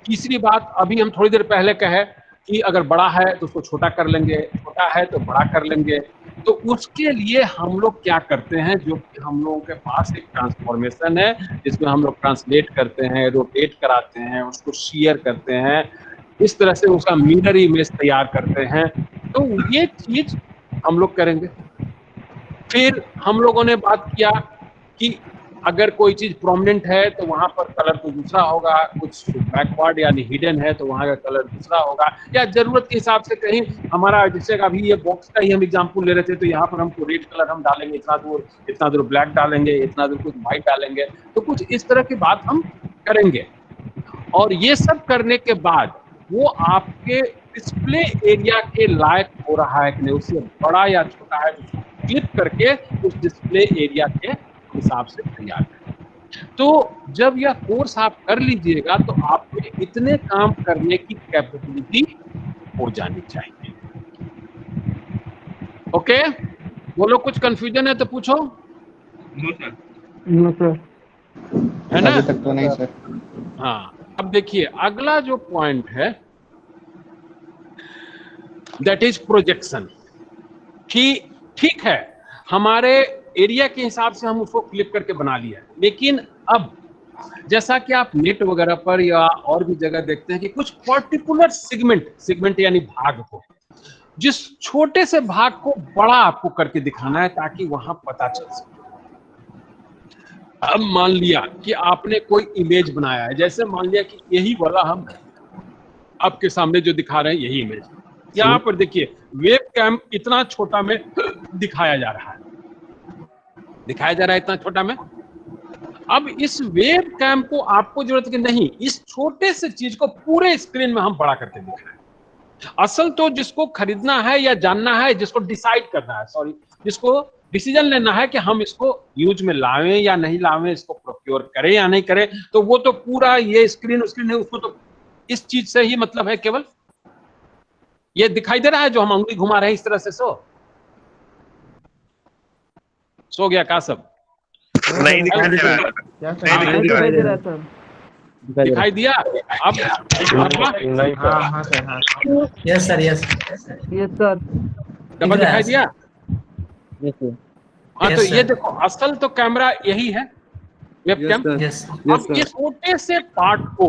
तीसरी बात, अभी हम थोड़ी देर पहले कहे कि अगर बड़ा है तो उसको छोटा कर लेंगे, छोटा है तो बड़ा कर लेंगे। तो उसके लिए हम लोग क्या करते हैं, जो कि हम लोगों के पास एक ट्रांसफॉर्मेशन है जिसमें हम लोग ट्रांसलेट करते हैं, रोटेट कराते हैं, उसको शेयर करते हैं, इस तरह से उसका मिरर इमेज तैयार करते हैं। तो ये चीज हम लोग करेंगे। फिर हम लोगों ने बात किया कि अगर कोई चीज प्रोमिनेंट है तो वहां पर कलर तो दूसरा होगा, कुछ बैकवर्ड यानी हिडन है तो वहां का कलर दूसरा होगा, या जरूरत के हिसाब से कहीं हमारा, जैसे अभी ये बॉक्स का ही हम एग्जांपल ले रहे थे, तो यहाँ पर हमको रेड कलर हम डालेंगे, इतना दूर ब्लैक डालेंगे, इतना दूर कुछ व्हाइट डालेंगे, तो कुछ इस तरह की बात हम करेंगे। और ये सब करने के बाद वो आपके डिस्प्ले एरिया के लायक हो रहा है कि नहीं, उससे बड़ा या छोटा है, क्लिक करके उस डिस्प्ले एरिया के हिसाब से तैयार है। तो जब यह कोर्स आप कर लीजिएगा तो आप में इतने काम करने की कैपेबिलिटी हो जानी चाहिए। ओके, बोलो, कुछ कंफ्यूजन है तो पूछो। No sir. No sir. है ना? अभी तक तो नहीं सर। हाँ, अब देखिए अगला जो पॉइंट है दैट इज प्रोजेक्शन। ठीक है, हमारे एरिया के हिसाब से हम उसको क्लिप करके बना लिया, लेकिन अब जैसा कि आप नेट वगैरह पर या और भी जगह देखते हैं कि कुछ पर्टिकुलर सेगमेंट यानी भाग को, जिस छोटे से भाग को बड़ा आपको करके दिखाना है ताकि वहां पता चल सके। अब मान लिया कि आपने कोई इमेज बनाया है, जैसे मान लिया कि यही वाला हम आपके सामने जो दिखा रहे हैं यही इमेज, यहाँ पर देखिए वेब कैम इतना छोटा में दिखाया जा रहा है इतना छोटा में। अब इस वेब कैम को आपको जरूरत की नहीं, इस छोटे से चीज को पूरे स्क्रीन में हम बड़ा करके दिखाएं। असल तो जिसको खरीदना है या जानना है, जिसको डिसाइड करना है, जिसको डिसीजन लेना है कि हम इसको यूज में लावें या नहीं लावें, इसको प्रोक्योर करें या नहीं करें, तो वो तो पूरा ये स्क्रीन है, उसको तो इस चीज से ही मतलब है। केवल ये दिखाई दे रहा है जो हम उंगली घुमा रहे हैं इस तरह से, सो गया का सब? नहीं दिखाई दे रहा है। नहीं दिखाई दे रहा है सर। दिखाई दिया? अब हाँ सर, हाँ। Yes sir. Yes sir. Double दिखाई दिया? हाँ, तो ये देखो असल तो कैमरा यही है, वेबकैम। अब ये छोटे से पार्ट को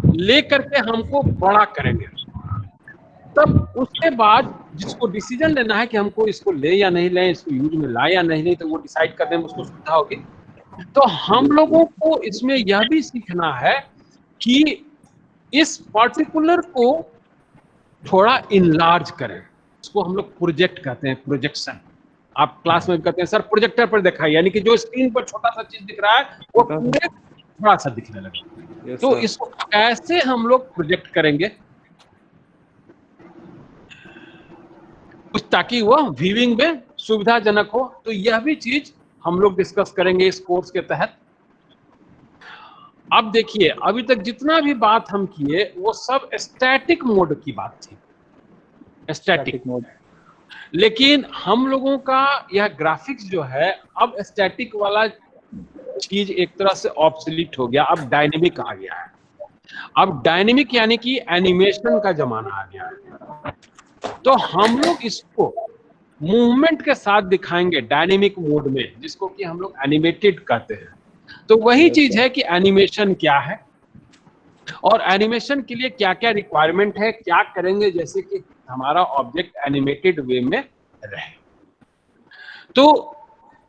लेकर के हमको बड़ा करेंगे, तब उसके बाद जिसको डिसीजन लेना है कि हमको इसको ले या नहीं ले, इसको यूज में लाए या नहीं ले, तो वो डिसाइड करने में उसको सुविधा होगी। तो हम लोगों को इसमें यह भी सीखना है कि इस पर्टिकुलर को थोड़ा इनलार्ज करें, इसको हम लोग प्रोजेक्ट कहते हैं, प्रोजेक्शन। आप क्लास में कहते हैं सर प्रोजेक्टर पर दिखाई, यानी कि जो स्क्रीन पर छोटा सा चीज दिख रहा है वो पूरे बड़ा सा दिखने लगे। तो इसको कैसे हम लोग प्रोजेक्ट करेंगे ताकि वो व्यूइंग में सुविधाजनक हो, तो यह भी चीज हम लोग डिस्कस करेंगे इस कोर्स के तहत। अब देखिए अभी तक जितना भी बात हम किए वो सब स्टैटिक मोड की बात थी, स्टैटिक मोड। लेकिन हम लोगों का यह ग्राफिक्स जो है अब स्टैटिक वाला चीज एक तरह से ऑब्सोलीट हो गया, अब डायनेमिक आ गया है। अब डायनेमिक यानी कि एनिमेशन का जमाना आ गया है, तो हम लोग इसको मूवमेंट के साथ दिखाएंगे डायनेमिक मोड में, जिसको कि हम लोग एनिमेटेड कहते हैं। तो वही चीज है कि एनिमेशन क्या है और एनिमेशन के लिए क्या क्या रिक्वायरमेंट है, क्या करेंगे जैसे कि हमारा ऑब्जेक्ट एनिमेटेड वे में रहे। तो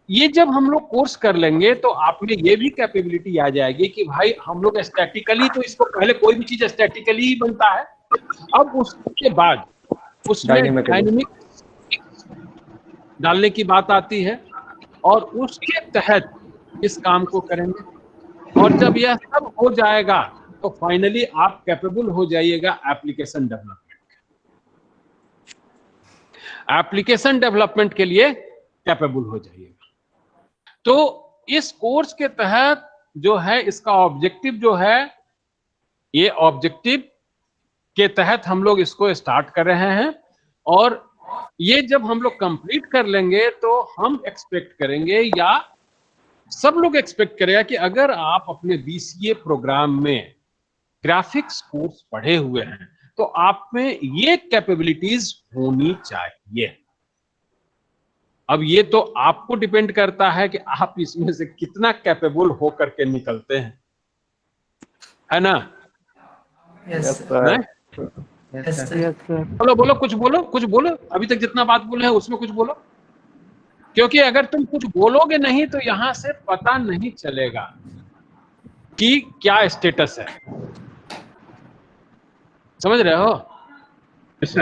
ये जब हम लोग कोर्स कर लेंगे तो आप में ये भी कैपेबिलिटी आ जाएगी कि भाई हम लोग स्टैटिकली, तो इसको पहले कोई भी चीज स्टैटिकली ही बनता है, अब उसके बाद उसमें डायनेमिक डालने की बात आती है और उसके तहत इस काम को करेंगे। और जब यह सब हो जाएगा तो फाइनली आप कैपेबल हो जाइएगा एप्लीकेशन डेवलपमेंट के लिए कैपेबल हो जाइएगा। तो इस कोर्स के तहत जो है इसका ऑब्जेक्टिव जो है, ये ऑब्जेक्टिव के तहत हम लोग इसको स्टार्ट कर रहे हैं, और ये जब हम लोग कंप्लीट कर लेंगे तो हम एक्सपेक्ट करेंगे या सब लोग एक्सपेक्ट करेगा कि अगर आप अपने बीसीए प्रोग्राम में ग्राफिक्स कोर्स पढ़े हुए हैं तो आप में ये कैपेबिलिटीज होनी चाहिए। अब ये तो आपको डिपेंड करता है कि आप इसमें से कितना कैपेबल हो करके निकलते हैं, है ना? यस बोलो कुछ बोलो, अभी तक जितना बात बोले हैं उसमें कुछ बोलो। क्योंकि अगर तुम कुछ बोलोगे नहीं तो यहां से पता नहीं चलेगा कि क्या स्टेटस है। समझ रहे हो? यस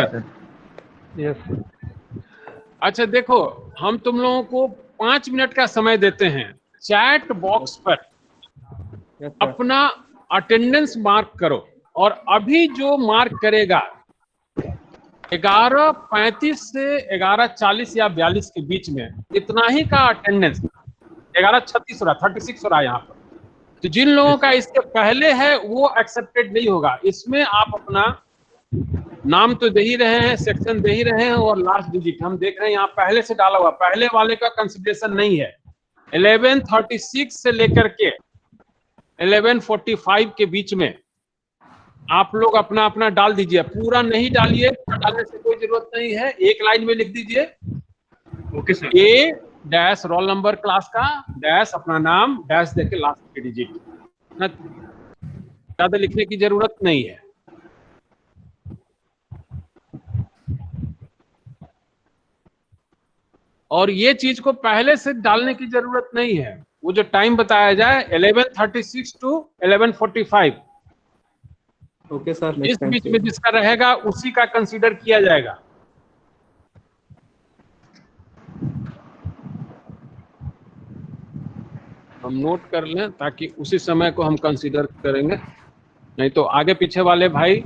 अच्छा देखो, हम तुम लोगों को 5 मिनट का समय देते हैं। चैट बॉक्स पर यस सर। अपना अटेंडेंस मार्क करो, और अभी जो मार्क करेगा 11:35 से 11:40 या 42 के बीच में, इतना ही का अटेंडेंस, 11:36 हो रहा, 36 हो रहा है यहाँ पर। तो जिन लोगों का इसके पहले है वो एक्सेप्टेड नहीं होगा। इसमें आप अपना नाम तो दे ही रहे हैं, सेक्शन दे ही रहे हैं, और लास्ट डिजिट हम देख रहे हैं यहाँ पहले से डाला हुआ, पहले वाले का कंसिडरेशन नहीं है। 11:36 से लेकर के 11:45 के बीच में आप लोग अपना अपना डाल दीजिए। पूरा नहीं डालिए, डालने से कोई जरूरत नहीं है। एक लाइन में लिख दीजिए ओके सर। ए डैश रोल नंबर क्लास का डैश अपना नाम डैश देके लास्ट के डिजिट, ना ज्यादा लिखने की जरूरत नहीं है। और ये चीज को पहले से डालने की जरूरत नहीं है। वो जो टाइम बताया जाए 11:36 to 11:45, ओके सर। इस बीच में जिसका रहेगा उसी का कंसीडर किया जाएगा। हम नोट कर लें ताकि उसी समय को हम कंसीडर करेंगे, नहीं तो आगे पीछे वाले भाई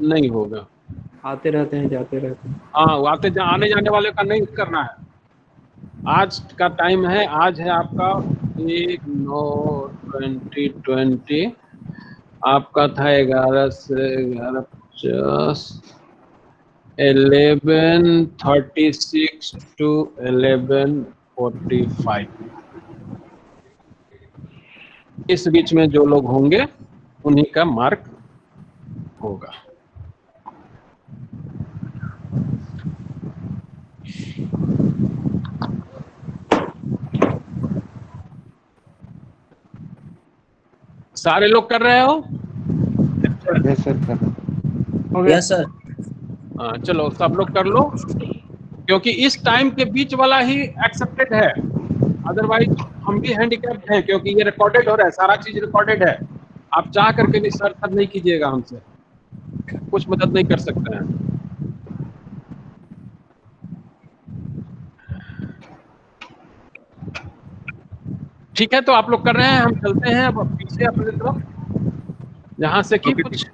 नहीं होगा। आते रहते हैं जाते रहते हैं। हाँ, वो आने जाने वाले का नहीं करना है। आज का टाइम है, आज है आपका 1/9/2020, आपका था 11 से 11:50, 11:36 to 11:45, इस बीच में जो लोग होंगे उन्हीं का मार्क होगा। सारे लोग कर रहे हो? यस सर कर रहे। Yes sir. हाँ चलो सब लोग कर लो, क्योंकि इस टाइम के बीच वाला ही एक्सेप्टेड है। अदरवाइज हम भी हैंडीकैप्ड हैं, क्योंकि ये रिकॉर्डेड हो रहा है, सारा चीज रिकॉर्डेड है। आप चाह करके भी सर नहीं कीजिएगा, हमसे कुछ मदद नहीं कर सकते हैं। ठीक है, तो आप लोग कर रहे हैं, हम चलते हैं अब पीछे अपने तरफ, जहां से कि कुछ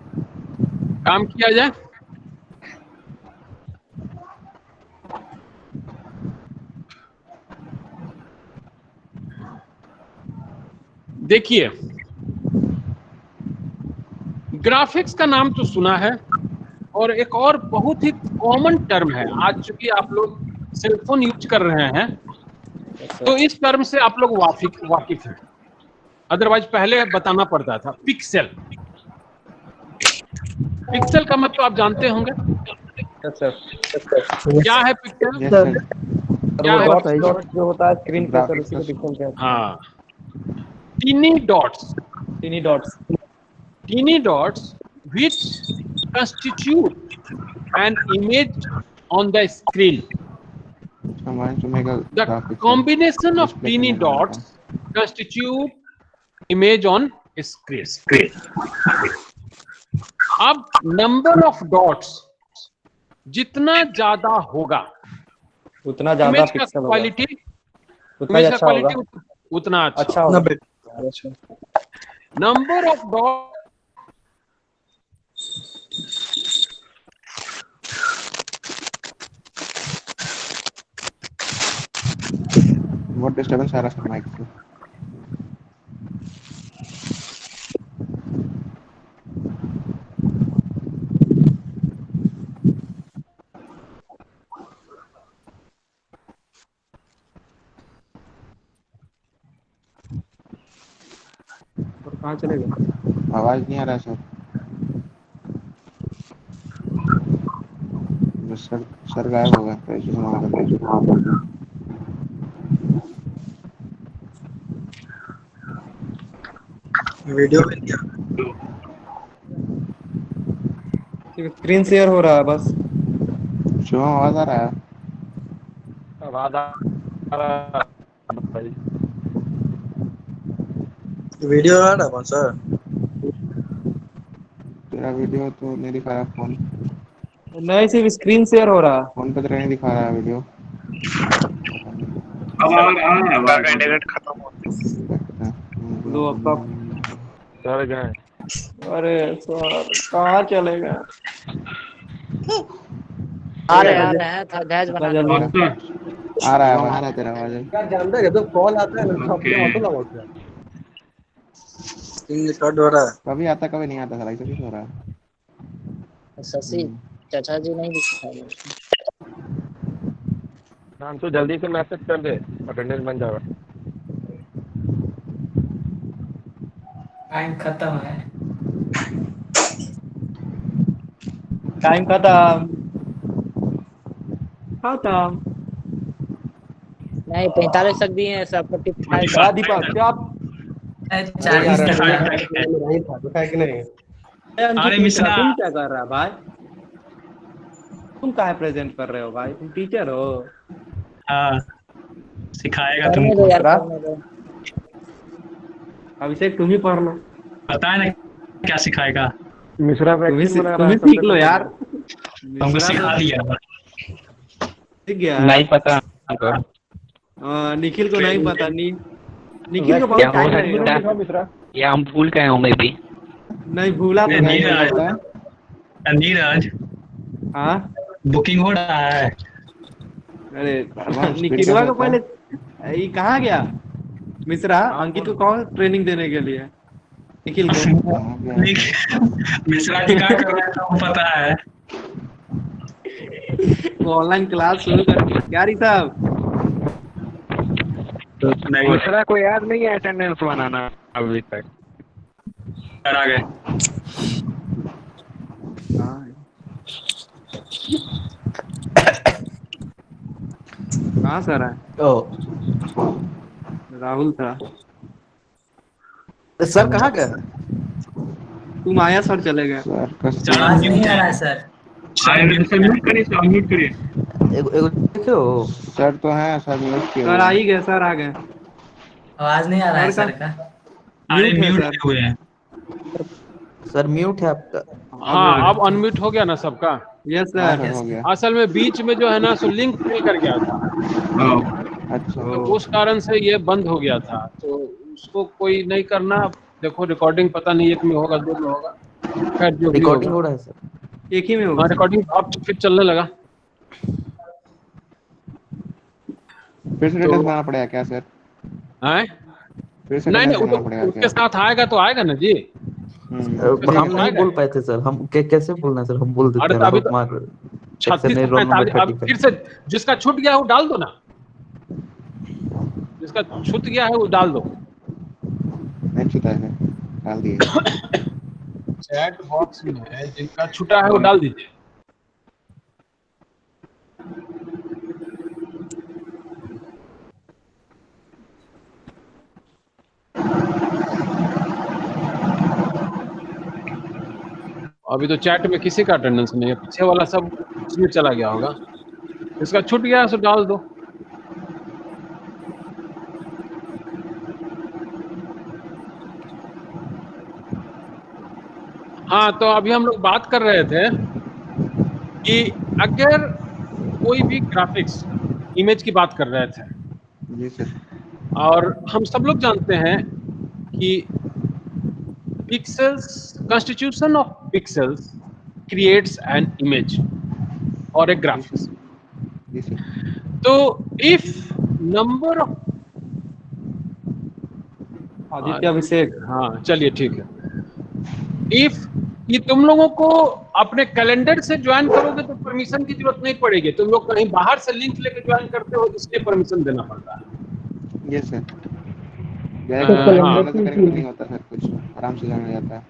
काम किया जाए। देखिए, ग्राफिक्स का नाम तो सुना है, और एक और बहुत ही कॉमन टर्म है। आज चूंकि आप लोग सेलफोन यूज कर रहे हैं तो इस टर्म से आप लोग वाकिफ हैं, अदरवाइज पहले बताना पड़ता था। पिक्सेल, पिक्सेल का मतलब आप जानते होंगे। क्या है पिक्सेल? Yes sir. क्या है? डॉट जो होता है स्क्रीन पे सर, उसी को पिक्सल कहते हैं। हाँ, tiny dots, tiny dots which constitute an image on the screen. Combined to make a The graphics combination of display teeny in a dots constitute image on screen. अब number of dots जितना ज्यादा होगा उतना ज्यादा इमेज का पिक्सल होगा, क्वालिटी, उतना इमेज का अच्छा होगा, क्वालिटी उतना अच्छा होगा। Number of dot What disturbance आ रहा है माइक से? और कहाँ चलेगा? आवाज नहीं आ रहा है सर। सर गायब हो गया। वीडियो स्क्रीन शेयर हो रहा है बस। शुभम आवाज आ रहा है? आवाज आ वीडियो आ रहा कौन सा? तेरा वीडियो तो नहीं दिखा रहा फोन नहीं, सिर्फ स्क्रीन शेयर हो रहा। फोन पे तो नहीं दिखा रहा है वीडियो। अब आ रहा है आवाज। इंटरनेट खत्म हो लो अब सर गए। अरे सर कहाँ चले गए? आ रहे हैं थोड़ा गैस बना जल्दी आ रहा है तेरा आवाज। क्या जानता है जब कॉल आता है ना अपने ऑटो लगा होता है। स्क्रीन रिकॉर्ड हो रहा है। कभी आता कभी नहीं आता, साला ऐसा क्यों हो रहा है? शशि चाचा जी नहीं दिखाई। हम तो जल्दी से मैसेज कर दे, अटेंडेंस बन जाएगा। टाइम खत्म है। टाइम खत्म खत्म। नहीं 45 तक दिए हैं सब 45। क्या दीपक क्या? 40 तक नहीं था तो है कि नहीं? अरे मिश्रा तुम क्या कर रहा है भाई? तुम काहे प्रेजेंट कर रहे हो भाई? तुम टीचर हो? हाँ सिखाएगा करने तुमको। दो यार, करने दो। अभिषेक तुम ही पढ़ लो। पता है ना क्या सिखाएगा? मिश्रा तुम ही सीख लो यार। हमको सिखा दिया। सीख गया? नहीं पता। निखिल को नहीं पता। निखिल को बहुत टाइम लगेगा। या हम भूल गए होंगे भी। नहीं भूला तो नहीं नीरज होता। नीरज हाँ बुकिंग हो रहा है। अरे निखिलवा को पहले ये कहाँ गया? मिश्रा अंकित को कौन ट्रेनिंग देने के लिए? निखिल को। मिश्रा जी क्या कर रहा है तो पता है। वो ऑनलाइन क्लास शुरू कर क्या रही साहब? नहीं मिश्रा को याद नहीं है अटेंडेंस बनाना अभी तक। कर आ गए। कहाँ सर है? राहुल था। सर कहाँ गए? तुम आया सर चले गए। आवाज नहीं आ रहा है सर। म्यूट करिए। एगो देखो सर तो है, सर म्यूट किए सर आ ही गए, सर आ गए। आवाज नहीं आ रहा है सर सर का। अरे म्यूट है म्यूट सर। किए हुए हैं। सर म्यूट है आपका। हाँ अब अनम्यूट हो गया ना सबका। यस हाँ सर। सर हो गया। असल में बीच में जो है ना सो लिंक फेल कर गया था, अच्छा तो उस कारण से ये बंद हो गया था। तो उसको कोई नहीं करना। देखो रिकॉर्डिंग पता नहीं एक में होगा दो में होगा, खैर जो भी रिकॉर्डिंग हो होगा। रहा है सर। एक ही में हाँ होगा। रिकॉर्डिंग अब फिर चलने लगा। फिर से अटेंडेंस बनाना पड़ेगा क्या सर? हैं? फिर से नहीं अटेंडेंस नहीं, बनाना वो पड़ेगा तो क्या? उसके साथ आएगा तो आएगा ना जी। हम नहीं बोल पाए थे सर। हम कैसे बोलना सर? हम बोल देते अरे हैं तो अभी तो हमारे 36 से रोल नंबर 45 अब 35। फिर से जिसका छूट गया है वो डाल दो ना। जिसका छूट गया है वो डाल दो। नहीं छूटा है सर, डाल दिए। चैट बॉक्स में जिनका छूटा है वो डाल दीजिए। अभी तो चैट में किसी का अटेंडेंस नहीं है, पीछे वाला सब इसमें चला गया होगा। इसका छूट गया है तो डाल दो। हाँ तो अभी हम लोग बात कर रहे थे कि अगर कोई भी ग्राफिक्स इमेज की बात कर रहे थे, जी सर। और हम सब लोग जानते हैं कि pixels, constitution of pixels creates an image or a graphics. जी सर। तो if number of Aditya Abhishek. हाँ चलिए ठीक है। if ये तुम लोगों को अपने कैलेंडर से ज्वाइन करोगे तो परमिशन की जरूरत नहीं पड़ेगी। तुम लोग कहीं बाहर से लिंक लेके ज्वाइन करते हो इसलिए परमिशन देना पड़ता है। Yes sir. हाँ। नहीं होता सर, कुछ आराम से जाना जाता है।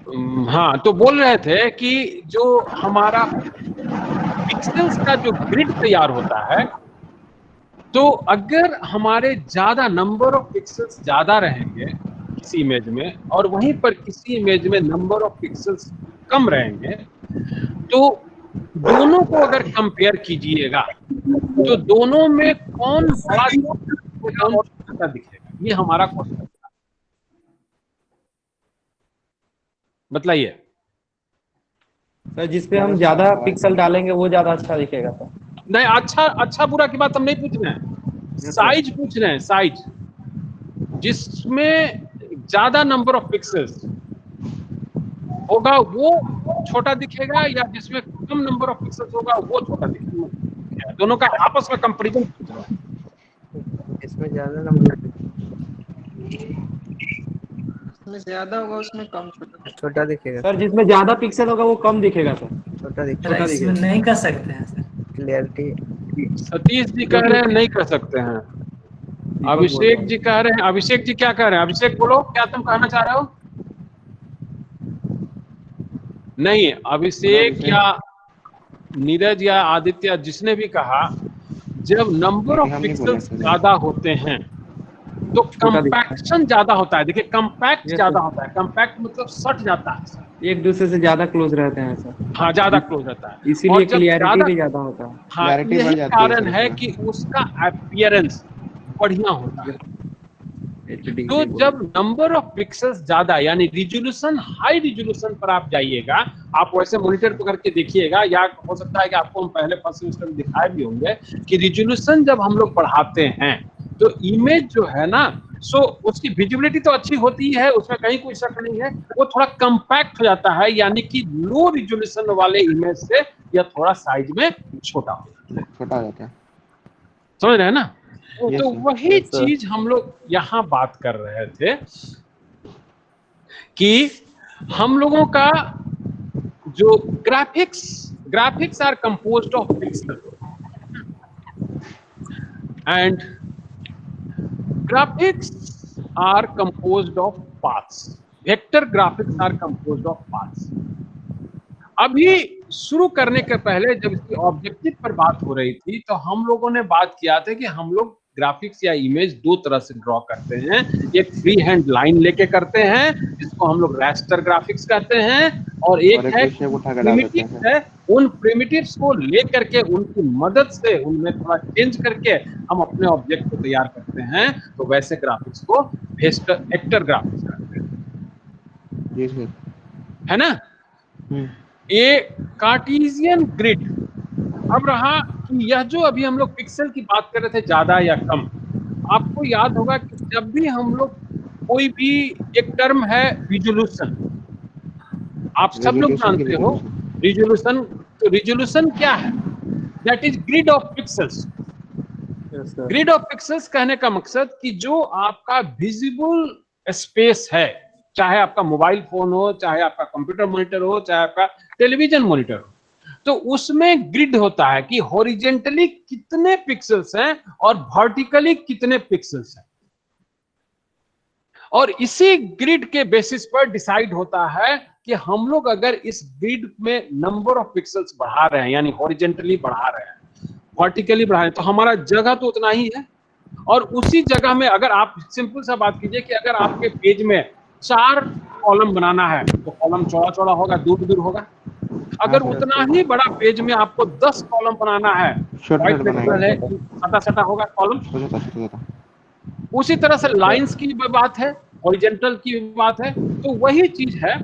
हाँ तो बोल रहे थे कि जो हमारा पिक्सेल्स का जो ग्रिड तैयार होता है, तो अगर हमारे ज्यादा नंबर ऑफ पिक्सेल्स ज्यादा रहेंगे किसी इमेज में और वहीं पर किसी इमेज में नंबर ऑफ पिक्सेल्स कम रहेंगे, तो दोनों को अगर कंपेयर कीजिएगा तो दोनों में कौन बड़ा दिखेगा और छोटा दिखेगा। ये हमारा क्वेश्चन था, बताइए सर जिसपे हम ज्यादा पिक्सल डालेंगे वो ज्यादा अच्छा दिखेगा सर। नहीं, अच्छा बुरा की बात हम नहीं पूछ रहे हैं, साइज पूछ रहे हैं, साइज जिसमें ज्यादा नंबर ऑफ पिक्सेल्स होगा वो छोटा दिखेगा या जिसमें कम नंबर ऑफ पिक्सेल्स होगा वो छोटा दिखेगा। दोनों का आपस में कंपैरिजन पूछ रहा हूं। इसमें ज्यादा नंबर, इसमें ज्यादा होगा उसमें कम छोटा दिखेगा सर। जिसमें ज्यादा पिक्सल होगा वो कम दिखेगा सर, छोटा सर इसमें नहीं कर सकते हैं सर। क्लियरिटी। सतीश जी कह रहे हैं नहीं कर सकते हैं, अभिषेक जी कह रहे हैं, अभिषेक जी क्या कह रहे हैं? अभिषेक बोलो, क्या तुम कहना चाह रहे हो? नहीं, अभिषेक या नीरज या आदित्य जिसने भी कहा, जब नंबर ऑफ पिक्सेल्स ज्यादा होते हैं तो कंपैक्शन ज्यादा होता है। देखिए कंपैक्ट ज्यादा होता है, कंपैक्ट मतलब सट जाता है, एक दूसरे से ज्यादा क्लोज रहते हैं सर। हाँ ज्यादा क्लोज रहता है, इसीलिए क्लियरिटी भी ज्यादा होता है। हाँ यही कारण है कि उसका अपीयरेंस बढ़िया होता है। तो जब नंबर ऑफ पिक्सेल्स ज्यादा यानी रिजोल्यूशन, हाई रिजोल्यूशन पर आप जाइएगा, आप वैसे मॉनिटर पर करके देखिएगा, या हो सकता है कि आपको हम पहले फर्स्ट सेमेस्टर में दिखाए भी होंगे कि रिजोल्यूशन जब हम लोग बढ़ाते हैं तो इमेज जो है ना, सो उसकी विजिबिलिटी तो अच्छी होती है, उसमें कहीं कोई शक नहीं है, वो थोड़ा कंपैक्ट हो जाता है, यानी कि लो रिजोल्यूशन वाले इमेज से या थोड़ा साइज में छोटा हो जाता है। समझ रहे हैं ना? तो वही चीज हम लोग यहाँ बात कर रहे थे कि हम लोगों का जो graphics are composed of pixel and graphics are composed of paths. Vector graphics are composed of paths. अभी शुरू करने के पहले जब इसकी ऑब्जेक्टिव पर बात हो रही थी तो हम लोगों ने बात किया था कि हम लोग ग्राफिक्स या इमेज दो तरह से ड्रॉ करते हैं। एक फ्री हैंड लाइन लेके करते हैं जिसको हम लोग रास्टर ग्राफिक्स कहते हैं, और एक है प्रिमिटिव्स है। उन प्रिमिटिव्स को लेकर के उनकी मदद से उनमें थोड़ा चेंज करके हम अपने ऑब्जेक्ट को तैयार करते हैं, तो वैसे ग्राफिक्स को वेक्टर ग्राफिक्स कहते हैं, है ना? ये कार्टेशियन ग्रिड। अब रहा कि यह जो अभी हम लोग पिक्सल की बात कर रहे थे ज्यादा या कम, आपको याद होगा कि जब भी हम लोग कोई भी एक टर्म है रिजोल्यूशन, आप सब लोग जानते हो रिजोल्यूशन। तो रिजोल्यूशन क्या है? That is grid of pixels. Grid of pixels कहने का मकसद कि जो आपका विजिबल स्पेस है, चाहे आपका मोबाइल फोन हो, चाहे आपका कंप्यूटर मॉनिटर हो, चाहे आपका टेलीविजन मॉनिटर हो, तो उसमें ग्रिड होता है कि हॉरिजेंटली कितने पिक्सेल्स हैं और वर्टिकली कितने पिक्सेल्स हैं, और इसी ग्रिड के बेसिस पर डिसाइड होता है कि हम लोग अगर इस ग्रिड में नंबर ऑफ पिक्सेल्स बढ़ा रहे हैं, यानी हॉरिजेंटली बढ़ा रहे हैं, वर्टिकली बढ़ा रहे हैं, तो हमारा जगह तो उतना ही है। और उसी जगह में अगर आप सिंपल सा बात कीजिए कि अगर आपके पेज में 4 कॉलम बनाना है तो कॉलम चौड़ा चौड़ा होगा, दूर दूर होगा। अगर उतना ही बड़ा पेज में आपको 10 कॉलम बनाना है, व्हाइट पेपर है, सटा सटा होगा कॉलम। उसी तरह से लाइंस की बात है, हॉरिजेंटल की बात है। तो वही चीज है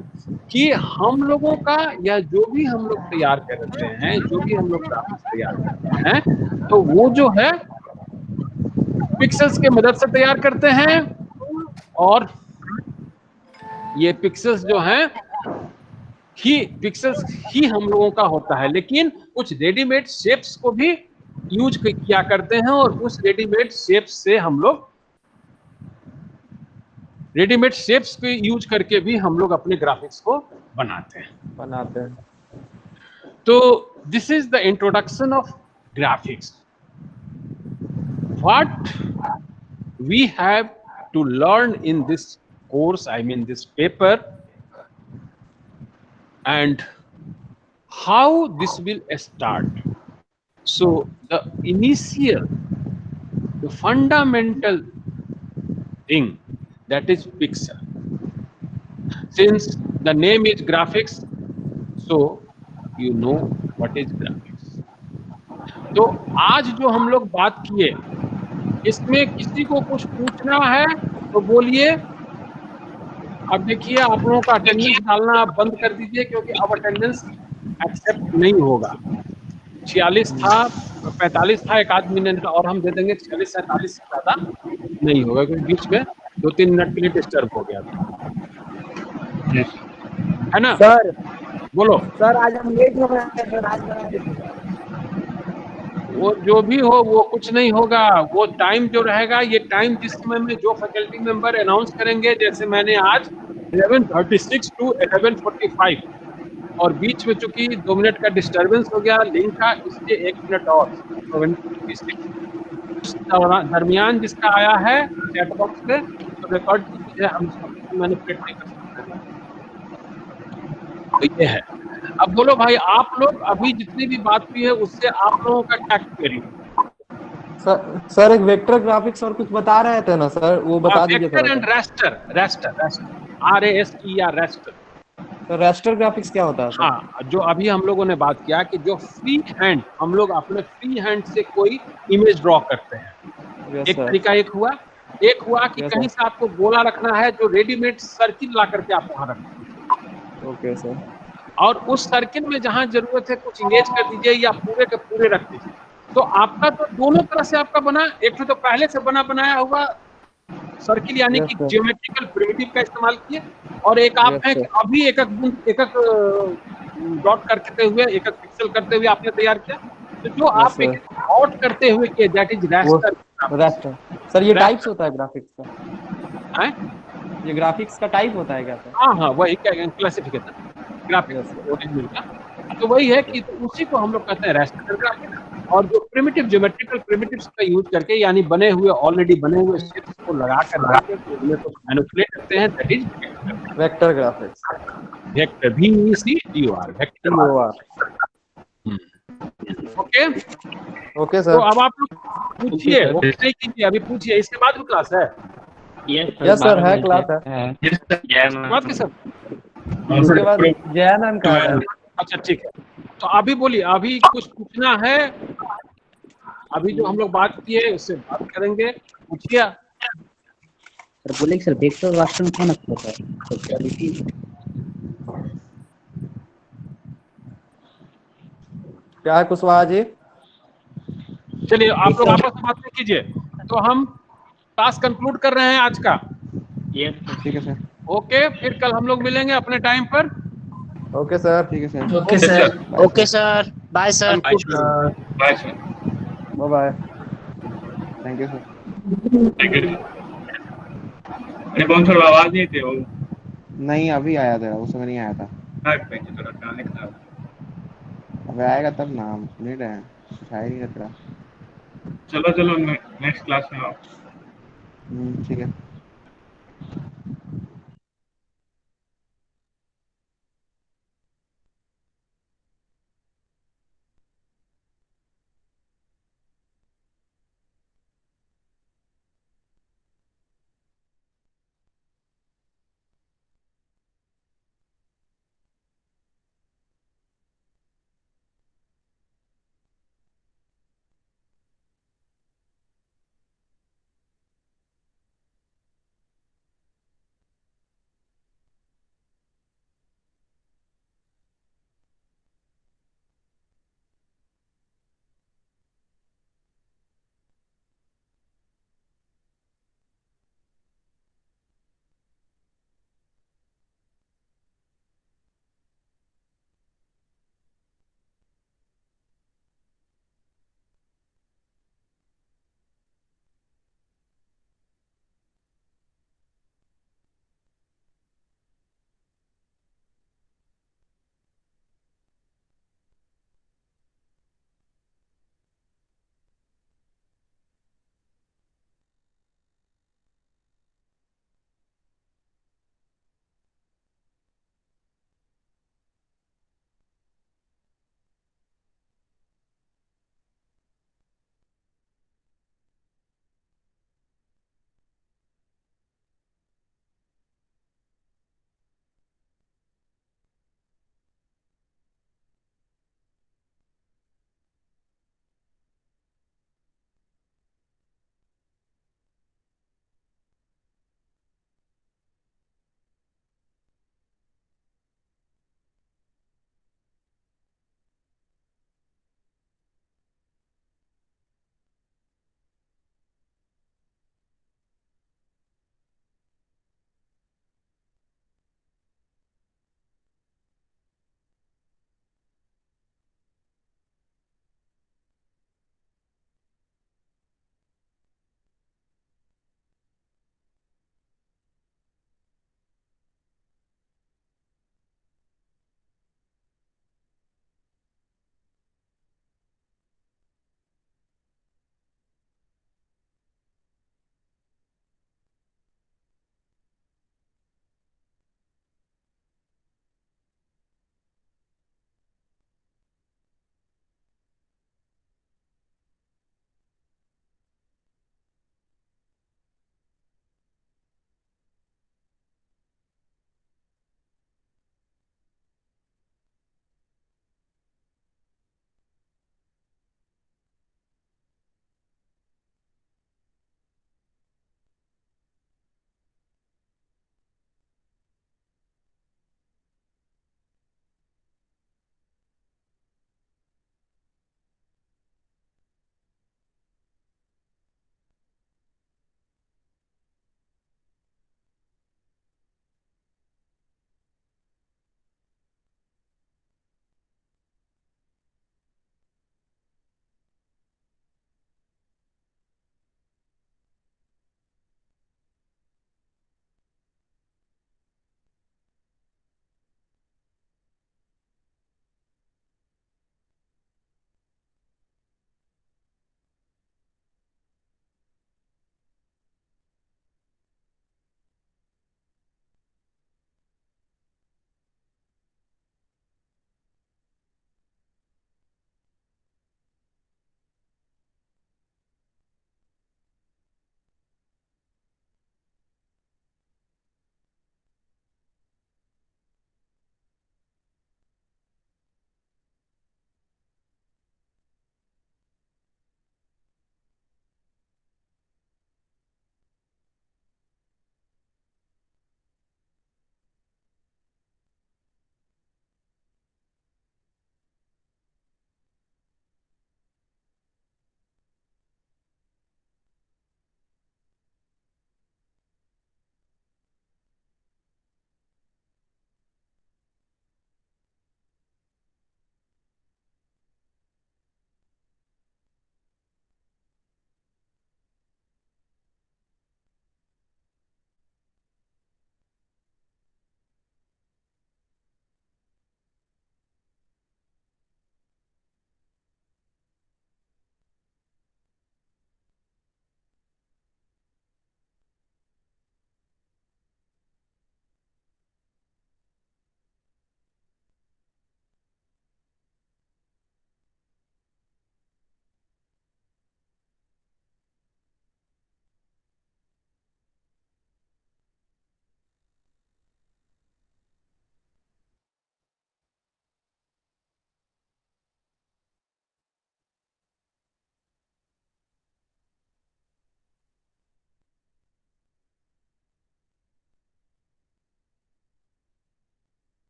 कि हम लोगों का या जो भी हम लोग तैयार करते हैं, जो भी हम लोग ग्राफिक्स तैयार करते हैं, तो वो जो है पिक्सेल्स के मदद से तैयार करते हैं, और ये पिक्सेल्स जो हैं पिक्सेल्स ही हम लोगों का होता है। लेकिन कुछ रेडीमेड शेप्स को भी यूज किया करते हैं, और उस रेडीमेड शेप्स से हम लोग रेडीमेड शेप्स को यूज करके भी हम लोग अपने ग्राफिक्स को बनाते हैं। तो this is the introduction of graphics. What we have to learn in this course, I mean this paper, and how this will start. So the initial, the fundamental thing, that is pixel. Since the name is graphics, so you know what is graphics. तो आज जो हम लोग बात किए इसमें किसी को कुछ पूछना है तो बोलिए। अब देखिए आप लोगों का अटेंडेंस डालना आप बंद कर दीजिए, क्योंकि अब अटेंडेंस एक्सेप्ट नहीं होगा। 46 था, 45 था, एक आध मिनट और हम दे देंगे। 46 47 से ज्यादा नहीं होगा, क्योंकि बीच में 2-3 मिनट के लिए डिस्टर्ब हो गया था, है ना? सर बोलो। सर आज हम लेट हो गए हैं सर, आज बना दीजिए। वो जो भी हो वो कुछ नहीं होगा। वो टाइम जो रहेगा, ये टाइम जिस समय में जो फैकल्टी मेंबर अनाउंस करेंगे, जैसे मैंने आज 11:36 टू 11:45, और बीच में चूंकि 2 मिनट का डिस्टरबेंस हो गया लिंक का, इसलिए 1 मिनट और 7:56 दरमियान जिसका आया है चैट बॉक्स पे तो रिकॉर्ड कीजिए। हम मैनिपुलेट नहीं कर सकते। तो ये है। अब बोलो भाई, आप लोग अभी जितनी भी बात हुई है उससे आप लोगों का क्या क्वेरी? सर एक वेक्टर ग्राफिक्स और कुछ बता रहे थे ना सर, वो बता दीजिए वेक्टर थोड़ा एंड सा। Raster RASTER raster. तो रास्टर ग्राफिक्स क्या होता है सर? हाँ, जो अभी हम लोगों ने बात किया कि जो फ्री हैंड हम लोग अपने फ्री हैंड से कोई इमेज ड्रॉ करते हैं, यस एक सर। तरीका एक हुआ कि Yes, कहीं sir. से आपको गोला रखना है, जो रेडीमेड सर्किल ला करके आप वहां रखें, ओके सर। और उस सर्किल में जहां जरूरत है कुछ इंगेज कर दीजिए या पूरे के पूरे रख दीजिए। तो आपका तो दोनों तरह से आपका बना, एक तो पहले से बनाया हुआ सर्किल यानी Yes, कि sir. ज्योमेट्रिकल प्रिमिटिव का इस्तेमाल किए, और एक आप Yes, है sir. कि अभी एक एक डॉट करते हुए, एक एक पिक्सल करते हुए आपने तैयार किया। तो जो Yes, आप एक sir. डॉट करते हुए किए, दैट इज वो रास्टर। रास्टर सर, ये Raster. टाइप्स होता है ग्राफिक्स का? ये ग्राफिक्स का टाइप होता है क्या सर? हाँ, वही क्या classification Yes, graphics sir. Original का। तो वही है कि तो उसी को हम लोग कहते हैं रास्टर ग्राफिक्स। और जो प्रिमिटिव ज्योमेट्रिकल प्रिमिटिव्स का यूज करके, यानी बने हुए ऑलरेडी बने हुए शेप्स को लगा करके उन्हें तो मैनिपुलेट करते हैं, that is vector graphics. Vector, VECTOR vector. TOR। Okay, okay तो सर। अब आप लोग पूछिए, ओके नहीं कीजिए, अभी पूछिए, इसके बाद भी क्लास है। यस सर, है क्लास है। इसके बाद की सब, इसके बाद जया मैम का है। अच्छा ठीक है। तो अभी बोलिए, अभी कुछ पूछना है? अभी जो हम लोग बात किए उससे बात करेंगे, पूछिए। सर बोले सर वेक्टर रास्टर में कौन अच्छा होता है क्वालिटी? क्या है कुशवाहा जी? चलिए आप लोग आपस में बात नहीं कीजिए, तो हम क्लास कंक्लूड कर रहे हैं आज का। ठीक है सर। ओके, फिर कल हम लोग मिलेंगे अपने टाइम पर। Okay sir. ठीक है sir. Okay sir. Okay sir, bye sir. Bye sir. Bye bye. Thank you sir. अरे कौन सा आवाज नहीं थे वो? नहीं अभी आया था, उस समय नहीं आया था। थोड़ा गाने का। अब आएगा तब ना, हम सुन ही रहे हैं, सुनाई नहीं दे रहा। चलो नेक्स्ट क्लास में आओ। ठीक है।